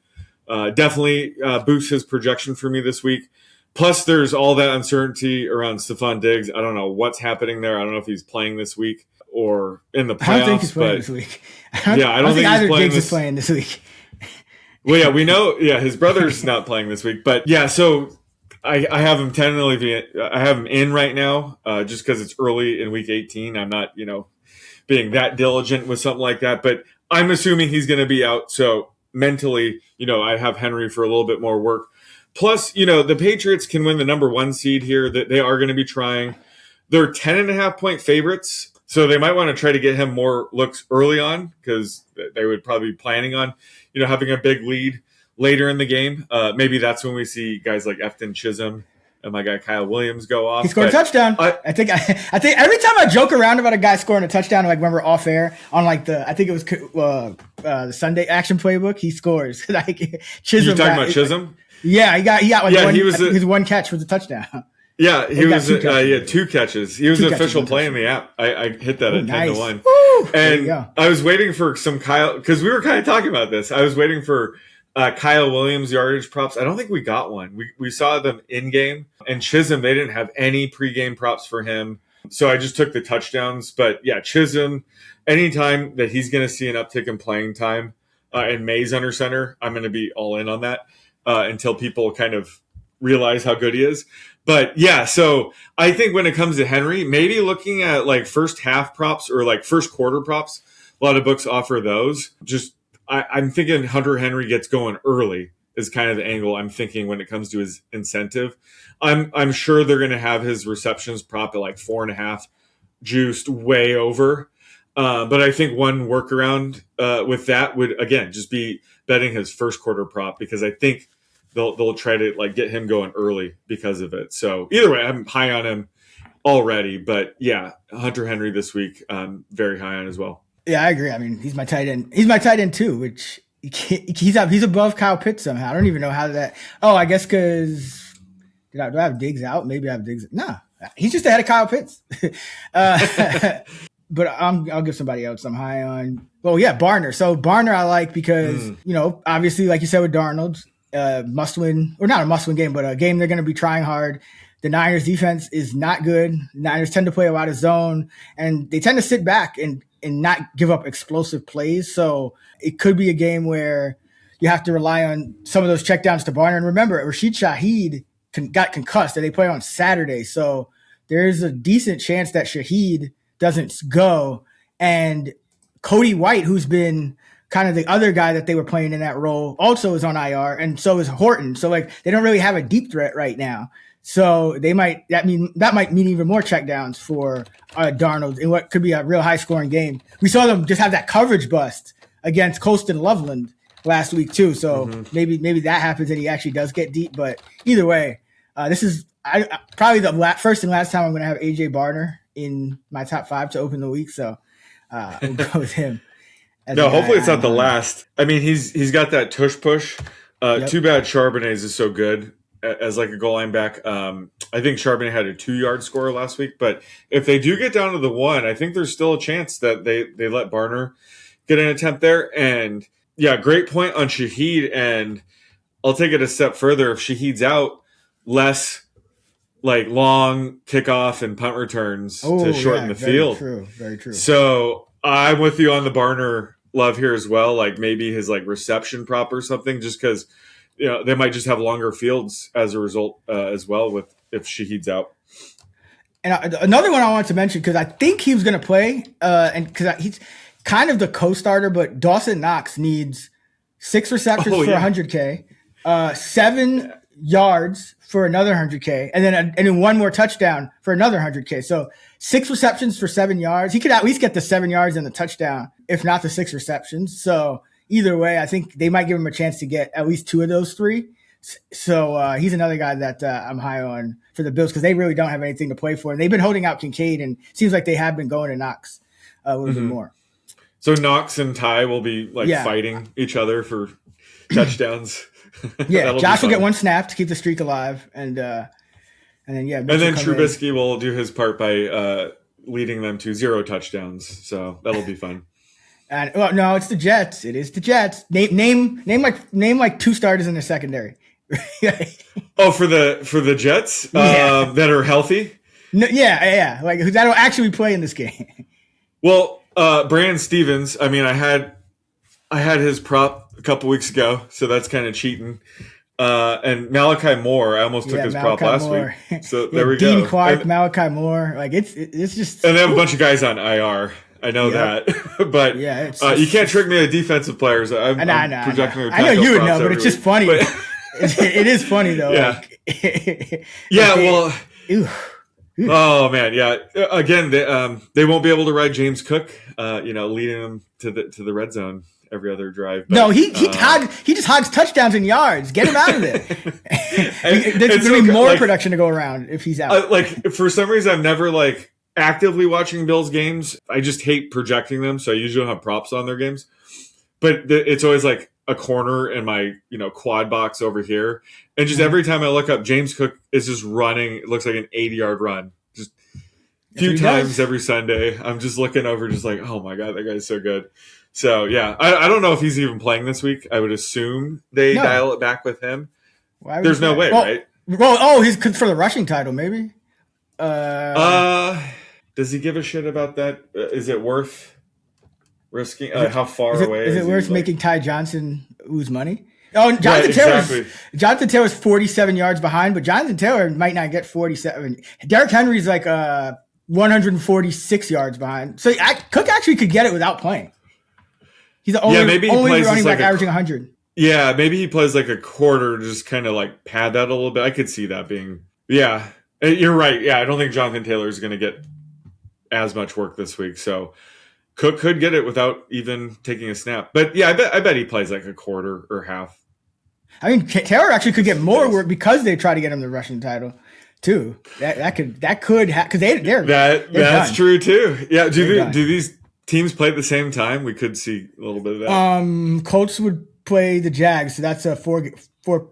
definitely boosts his projection for me this week. Plus, there's all that uncertainty around Stephon Diggs. I don't know what's happening there. I don't know if he's playing this week or in the playoffs. I don't think he's playing this week. I don't think either Diggs is playing this week. Well, yeah, we know. Yeah, his brother's not playing this week, but yeah. So I have him tentatively. I have him in right now, just because it's early in week 18. I'm not, being that diligent with something like that, but I'm assuming he's going to be out. So mentally, I have Henry for a little bit more work. Plus, the Patriots can win the number 1 seed here. That they are going to be trying. They're 10.5-point favorites. So they might want to try to get him more looks early on, because they would probably be planning on, having a big lead later in the game. Maybe that's when we see guys like Efton Chisholm and my guy Kyle Williams go off. He scored a touchdown. I think every time I joke around about a guy scoring a touchdown, like when we're off air on I think it was the Sunday Action Playbook, he scores. Like Chisholm. You talking about Chisholm? Yeah, he got like his one catch was a touchdown. Yeah, he had 2 catches. He was an official play in the app. I hit that at 10-1. Woo! And I was waiting for some Kyle, because we were kind of talking about this. I was waiting for Kyle Williams yardage props. I don't think we got one. We saw them in game. And Chisholm, they didn't have any pregame props for him. So I just took the touchdowns. But yeah, Chisholm, anytime that he's going to see an uptick in playing time and Mays under center, I'm going to be all in on that until people kind of realize how good he is. But yeah, so I think when it comes to Henry, maybe looking at like first half props or like first quarter props, a lot of books offer those. Just I'm thinking Hunter Henry gets going early is kind of the angle I'm thinking when it comes to his incentive. I'm sure they're going to have his receptions prop at like 4.5, juiced way over. But I think one workaround with that would, again, just be betting his first quarter prop, because I think they'll try to like get him going early because of it. So either way, I'm high on him already. But yeah, Hunter Henry this week, very high on as well. Yeah, I agree. I mean, he's my tight end. He's my tight end too, which he's above Kyle Pitts somehow. I don't even know how that. Oh, I guess because do I have Diggs out? Maybe I have Diggs. Nah, he's just ahead of Kyle Pitts. But I'll give somebody else I'm high on. Well, yeah, Barner. So Barner I like because obviously, like you said with Darnold, must win, or not a must win game, but a game they're going to be trying hard. The Niners defense is not good. The Niners tend to play a lot of zone, and they tend to sit back and not give up explosive plays. So it could be a game where you have to rely on some of those checkdowns to Barner. And remember, Rashid Shaheed got concussed, and they play on Saturday. So there's a decent chance that Shaheed doesn't go. And Cody White, who's been kind of the other guy that they were playing in that role, also is on IR, and so is Horton. So like they don't really have a deep threat right now. So that might mean even more checkdowns for Darnold in what could be a real high scoring game. We saw them just have that coverage bust against Colston Loveland last week too. So maybe that happens and he actually does get deep. But either way, this is probably the first and last time I'm going to have AJ Barner in my top 5 to open the week. So we'll go with him. No, hopefully it's not the last. I mean, he's got that tush push. Too bad Charbonnet's is so good as like a goal line back. I think Charbonnet had a 2-yard score last week, but if they do get down to the 1, I think there's still a chance that they let Barner get an attempt there. And yeah, great point on Shaheed. And I'll take it a step further. If Shaheed's out, less like long kickoff and punt returns to shorten the field. Very true. So I'm with you on the Barner love here as well. Like maybe his like reception prop or something, just because they might just have longer fields as a result as well if Shaheed's out. And another one I wanted to mention, because I think he was going to play, and because he's kind of the co-starter, but Dawson Knox needs 6 receptions for 100K, 7 yards for another 100K, and then one more touchdown for another 100K. So 6 receptions for 7 yards. He could at least get the 7 yards and the touchdown, if not the 6 receptions. So either way, I think they might give him a chance to get at least 2 of those 3. So he's another guy that I'm high on for the Bills, because they really don't have anything to play for. And they've been holding out Kincaid, and it seems like they have been going to Knox a little bit more. So Knox and Ty will be fighting each other for touchdowns. Yeah, Josh will get 1 snap to keep the streak alive, and then Trubisky will do his part by leading them to 0 touchdowns. So that'll be fun. And no, it's the Jets. It is the Jets. Name like 2 starters in the secondary. Oh, for the Jets that are healthy. No, yeah, like that'll actually play in this game. Well, Brandon Stevens. I mean, I had his prop couple weeks ago, so that's kind of cheating. And Malachi Moore, I almost took his prop last week. So there we Dean go. Clark, And, Malachi Moore, like it's just. And they have a bunch of guys on IR. I know that, but you can't trick me with defensive players. I'm projecting. I know you would know, but it's just funny. It is funny though. Yeah. Like, Well. Oh man, yeah. Again, they won't be able to ride James Cook. Leading them to the red zone every other drive. But, no, he just hogs touchdowns and yards. Get him out of there. There's going to be more production to go around if he's out. For some reason, I'm never actively watching Bills games. I just hate projecting them, so I usually don't have props on their games. But it's always like a corner in my quad box over here, and just every time I look up, James Cook is just running. It looks like an 80-yard run, just a few times every Sunday. I'm just looking over, just like, oh my god, that guy's so good. So yeah, I don't know if he's even playing this week. I would assume they dial it back with him. There's no way, right? Well, he's for the rushing title, maybe. Does he give a shit about that? Is it worth risking? How far away is it worth making Ty Johnson lose money? Oh, Jonathan Taylor's 47 yards behind, but Jonathan Taylor might not get 47. Derrick Henry's 146 yards behind. So Cook actually could get it without playing. He's the only running back averaging 100. Yeah, maybe he plays a quarter to just kind of pad that a little bit. I could see that being. Yeah, you're right. Yeah, I don't think Jonathan Taylor is going to get as much work this week. So Cook could get it without even taking a snap. But yeah, I bet he plays a quarter or half. I mean, Taylor actually could get more work because they try to get him the rushing title too. That could because they're that's done. True too. Yeah. Do these teams play at the same time? We could see a little bit of that. Colts would play the Jags, so that's a 4.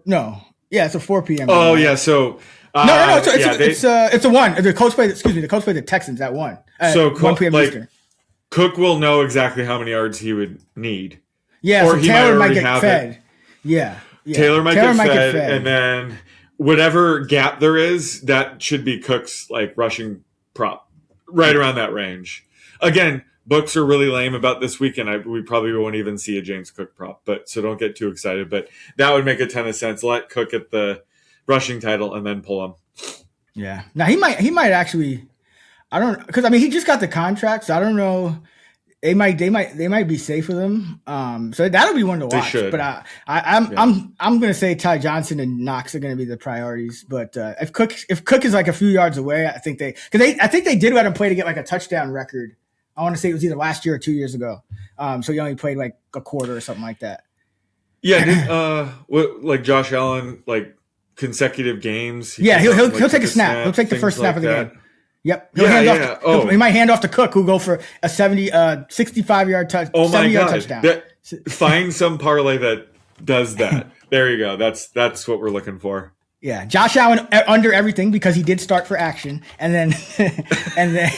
No, yeah, it's a 4 p.m. Oh yeah, so. No. It's a 1. The Colts play the Texans at 1. So 1 p.m. Eastern. Cook will know exactly how many yards he would need. Yeah, or so Taylor might get fed. Yeah. Taylor might get fed, and then whatever gap there is, that should be Cook's rushing prop, right around that range. Again, books are really lame about this weekend. We probably won't even see a James Cook prop, so don't get too excited. But that would make a ton of sense. Let Cook get the rushing title and then pull him. Yeah. Now he might actually. I don't, because he just got the contract, so I don't know. They might be safe with him. So that'll be one to watch. But I'm gonna say Ty Johnson and Knox are gonna be the priorities. But if Cook is a few yards away, I think they did let him play to get a touchdown record. I want to say it was either last year or 2 years ago. So he only played a quarter or something like that. Yeah. Josh Allen consecutive games? He'll take a snap. He'll take the first snap of the game. Yep. He might hand off to Cook, who'll go for a 65-yard touchdown. Find some parlay that does that. There you go. That's what we're looking for. Yeah, Josh Allen under everything because he did start for action, and then they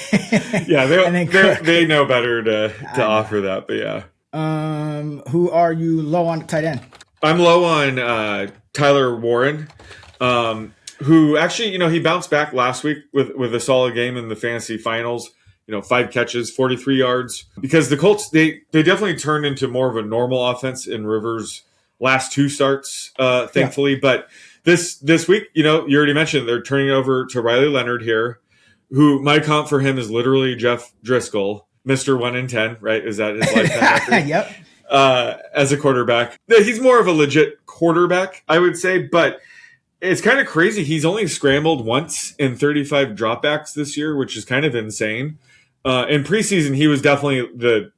know better to offer that. But yeah. Who are you low on tight end? I'm low on Tyler Warren. Who actually, he bounced back last week with a solid game in the fantasy finals. 5 catches, 43 yards. Because the Colts, they definitely turned into more of a normal offense in Rivers' last 2 starts, thankfully. Yeah. But this week, you already mentioned they're turning it over to Riley Leonard here, who my comp for him is literally Jeff Driscoll, Mr. 1 in 10, right? Is that his lifetime record? Yep. As a quarterback. He's more of a legit quarterback, I would say, but it's kind of crazy. He's only scrambled once in 35 dropbacks this year, which is kind of insane. In preseason, he was definitely the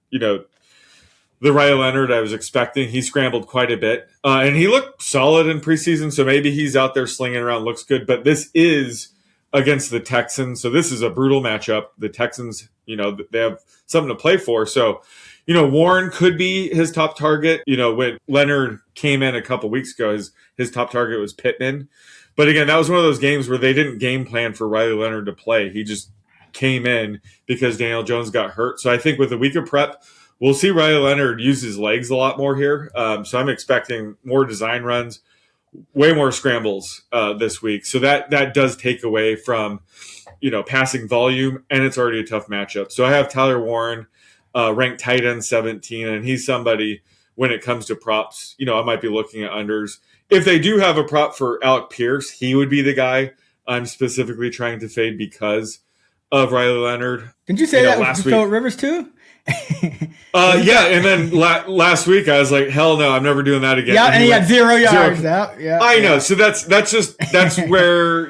Riley Leonard I was expecting. He scrambled quite a bit. And he looked solid in preseason, so maybe he's out there slinging around, looks good. But this is against the Texans, so this is a brutal matchup. The Texans, they have something to play for. So, Warren could be his top target. When Leonard came in a couple weeks ago, his top target was Pittman. But again, that was one of those games where they didn't game plan for Riley Leonard to play. He just came in because Daniel Jones got hurt. So I think with a week of prep, we'll see Riley Leonard use his legs a lot more here. So I'm expecting more design runs, way more scrambles this week. So that does take away from, passing volume, and it's already a tough matchup. So I have Tyler Warren ranked tight end 17, and he's somebody when it comes to props, I might be looking at unders. If they do have a prop for Alec Pierce, he would be the guy I'm specifically trying to fade because of Riley Leonard. Didn't you say that with Phillip Rivers too? Yeah, and then last week I was like, hell no, I'm never doing that again. Yeah, and he had 0 yards. Yeah, I know. So that's where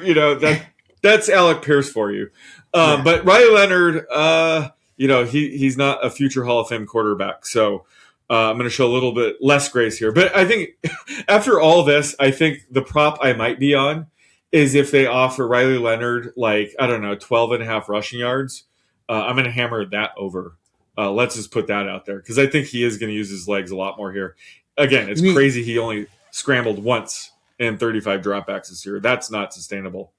that's Alec Pierce for you. But Riley Leonard, he's not a future Hall of Fame quarterback, so I'm going to show a little bit less grace here. But I think after all this, I think the prop I might be on is if they offer Riley Leonard 12 and a half rushing yards. I'm going to hammer that over. Let's just put that out there because I think he is going to use his legs a lot more here. Again, it's crazy he only scrambled once in 35 dropbacks this year. That's not sustainable.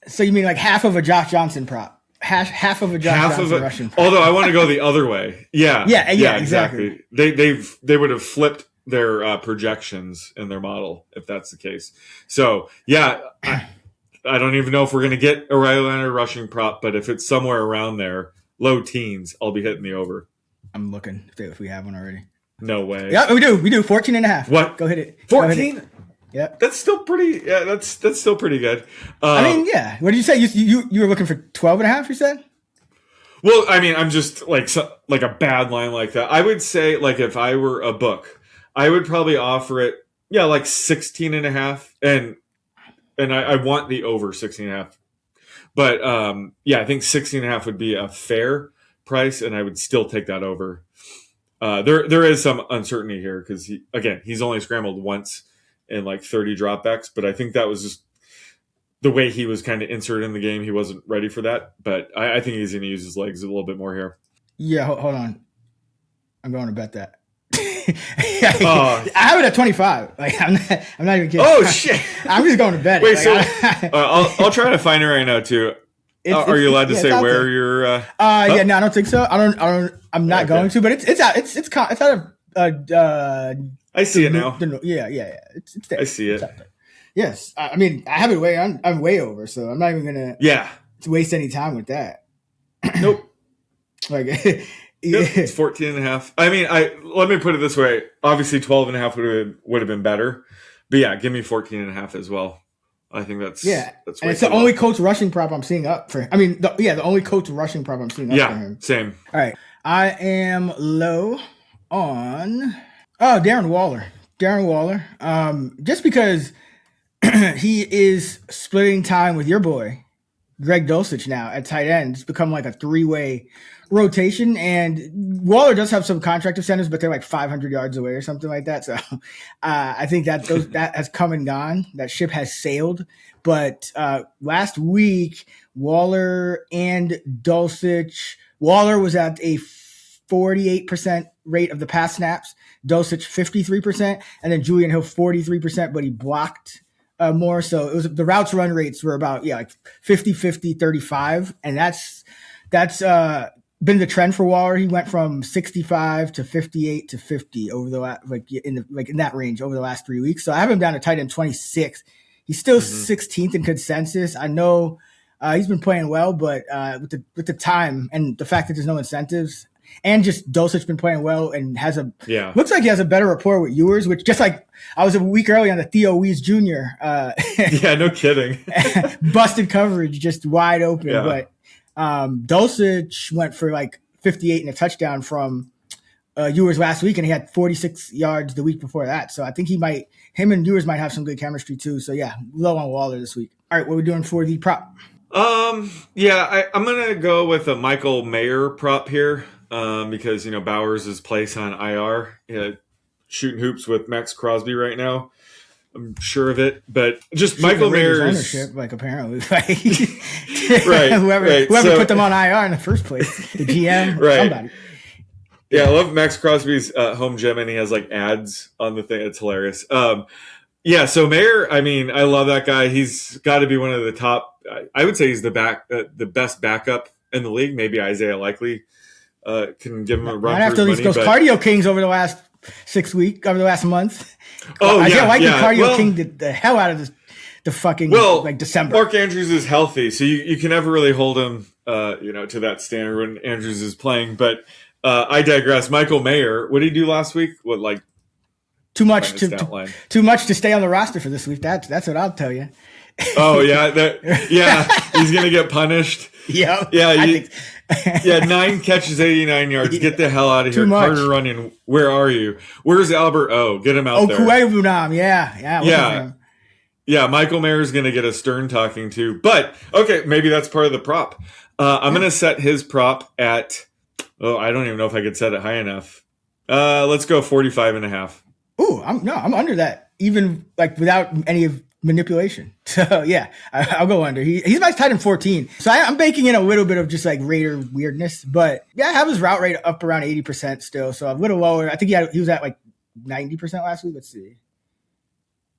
So you mean like half of a Josh Johnson prop? Half of a Josh Johnson rushing prop. Although I want to go the other way. Yeah, exactly. They would have flipped their projections in their model if that's the case. So, yeah, I don't even know if we're going to get a Riley Leonard rushing prop, but if it's somewhere around there, low teens, I'll be hitting the over. I'm looking if we have one already. No way. Yeah, we do 14 and a half. What? Go hit it. 14? Yep. That's still pretty. Yeah, that's still pretty good. What did you say? You were looking for 12 and a half, you said? Well, I mean, I'm just like a bad line like that. I would say if I were a book, I would probably offer it, 16 and a half. And I want the over 16 and a half. But I think 16 and a half would be a fair price, and I would still take that over. There is some uncertainty here because he's only scrambled once in 30 dropbacks, but I think that was just the way he was kind of inserted in the game. He wasn't ready for that, but I think he's going to use his legs a little bit more here. Yeah, hold on. I'm going to bet that. I have it at 25. I'm not even kidding. Oh shit! I'm just going to bet. Wait, I'll try to find it right now too. Are you allowed to say where you're? No, I don't think so. I'm not going to, but it's out. It's out of. I see it now. Yeah. It's there. I see it. Yes, I mean I have it I'm way over, so I'm not even gonna. Yeah. Waste any time with that. Nope. Yeah. It's 14 and a half. I mean, let me put it this way. Obviously 12 and a half would have been better. But yeah, give me 14 and a half as well. I think that's and it's the only Colts rushing prop I'm seeing up for him. I mean, the only Colts rushing prop I'm seeing up for him. Same. All right. I am low on Darren Waller. Just because he is splitting time with your boy, Greg Dulcich now at tight end. It's become like a 3-way rotation, and Waller does have some contract incentives, but they're like 500 yards away or something like that. So I think that has come and gone. That ship has sailed. But last week, Waller and Dulcich, Waller was at a 48% rate of the pass snaps, Dulcich 53%, and then Julian Hill 43%, but he blocked more. So it was the routes run rates were about 50, 35, and that's been the trend for Waller. He went from 65 to 58 to 50 over the last, in that range over the last 3 weeks. So I have him down to tight end 26. He's still 16th in consensus. I know he's been playing well, but with the time and the fact that there's no incentives, and just Dulcich been playing well and looks like he has a better rapport with Ewers, which just like I was a week early on the Theo Wees Jr. Yeah, no kidding. Busted coverage, just wide open. Yeah. But Dulcich went for 58 and a touchdown from Ewers last week, and he had 46 yards the week before that. So I think him and Ewers might have some good chemistry too. So yeah, low on Waller this week. All right, what are we doing for the prop? I'm gonna go with a Michael Mayer prop here. Because Bowers' place on IR, shooting hoops with Max Crosby right now. I'm sure of it, but just Michael Mayer's ownership, apparently, right? Whoever put them on IR in the first place, the GM, right? Somebody. Yeah, I love Max Crosby's home gym, and he has ads on the thing. It's hilarious. So Mayer, I mean, I love that guy. He's got to be one of the top. I would say he's the best backup in the league. Maybe Isaiah Likely. Can give him a run after for his those money, cardio kings over the last 6 weeks, over the last month. Isaiah Likely cardio king the hell out of the fucking December. Mark Andrews is healthy, so you can never really hold him to that standard when Andrews is playing. But I digress. Michael Mayer, what did he do last week? Too much Find a stat line. too much to stay on the roster for this week. That's what I'll tell you. Oh yeah, he's gonna get punished. Yep. Yeah, 9 catches, 89 yards. Get the hell out of here. Carter Runyon, where are you? Where's Albert O? Get him out there. Kuwebunam, yeah. Yeah, Michael Mayer's going to get a stern talking to. But, okay, maybe that's part of the prop. I'm going to set his prop at, I don't even know if I could set it high enough. Let's go 45.5. Ooh, I'm under that, even like without any of manipulation. So yeah, I'll go under. He's my tight end 14. So I'm baking in a little bit of just like Raider weirdness, but yeah, I have his route rate up around 80% still. So a little lower. I think he was at like 90% last week. Let's see.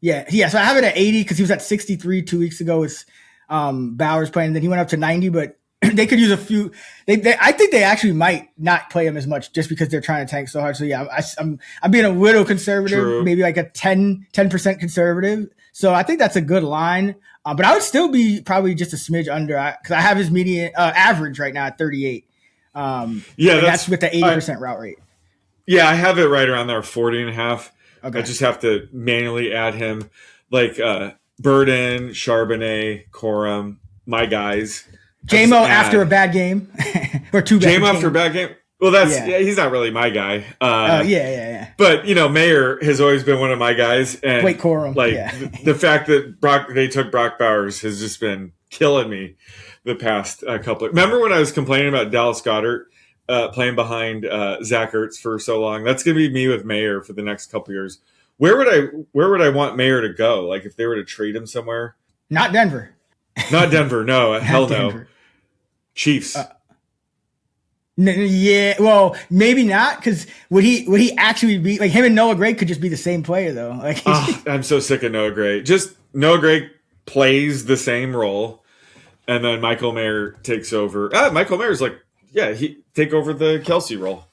Yeah. So I have it at 80 because he was at 63 2 weeks ago with Bowers playing. And then he went up to 90, but they could use a few. I think they actually might not play him as much just because they're trying to tank so hard. So yeah, I'm being a little conservative, True. Maybe like a 10% conservative. So I think that's a good line. But I would still be probably just a smidge under because I have his median average right now at 38. That's with the 80% route rate. Yeah, I have it right around there, 40.5. Okay. I just have to manually add him like Burden, Charbonnet, Corum, my guys. JMO after a bad game or two bad games. JMO after a bad game. Well, he's not really my guy. Yeah. But Mayer has always been one of my guys. And Wait, Corum. The fact that they took Brock Bowers has just been killing me the past couple. Remember when I was complaining about Dallas Goedert playing behind Zach Ertz for so long? That's going to be me with Mayer for the next couple years. Where would I want Mayer to go? Like if they were to trade him somewhere? Not Denver. Not Denver. No, hell no. Chiefs. Yeah, well, maybe not because would he actually be like him and Noah Gray could just be the same player though? Like I'm so sick of Noah Gray. Just Noah Gray plays the same role, and then Michael Mayer takes over. Michael Mayer's like, he take over the Kelsey role.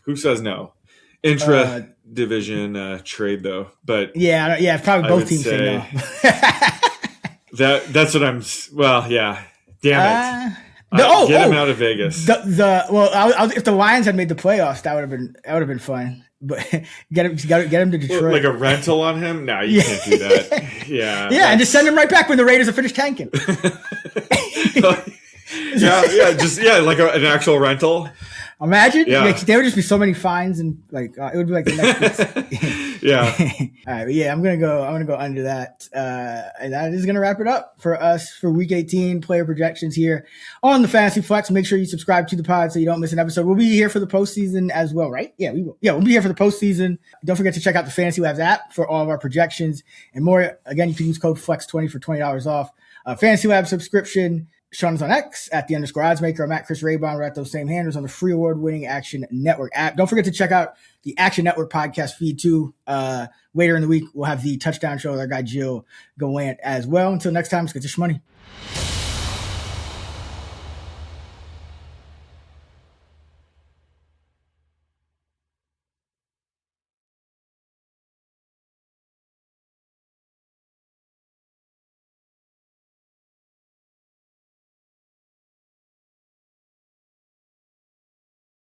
Who says no? Intra division trade though, but yeah, probably both teams say no. That's what I'm. Well, yeah. Damn it. Get him out of Vegas. If the Lions had made the playoffs, that would have been fun. But get him to Detroit. Like a rental on him? No, you can't do that. Yeah, and just send him right back when the Raiders are finished tanking. Like an actual rental. Imagine, there would just be so many fines and it would be like the next. Yeah. All right, I'm gonna go under that, and that is gonna wrap it up for us for Week 18 player projections here on the Fantasy Flex. Make sure you subscribe to the pod so you don't miss an episode. We'll be here for the postseason as well, right? Yeah, we will. Yeah, we'll be here for the postseason. Don't forget to check out the Fantasy Labs app for all of our projections and more. Again, you can use code FLEX20 for $20 off. Fantasy Lab subscription. Sean is on X at the _oddsmaker. I'm at Chris Raybon. We're at those same handles on the free award-winning Action Network app. Don't forget to check out the Action Network podcast feed too. Later in the week, we'll have the touchdown show with our guy Jill Gallant as well. Until next time, let's get to shmoney.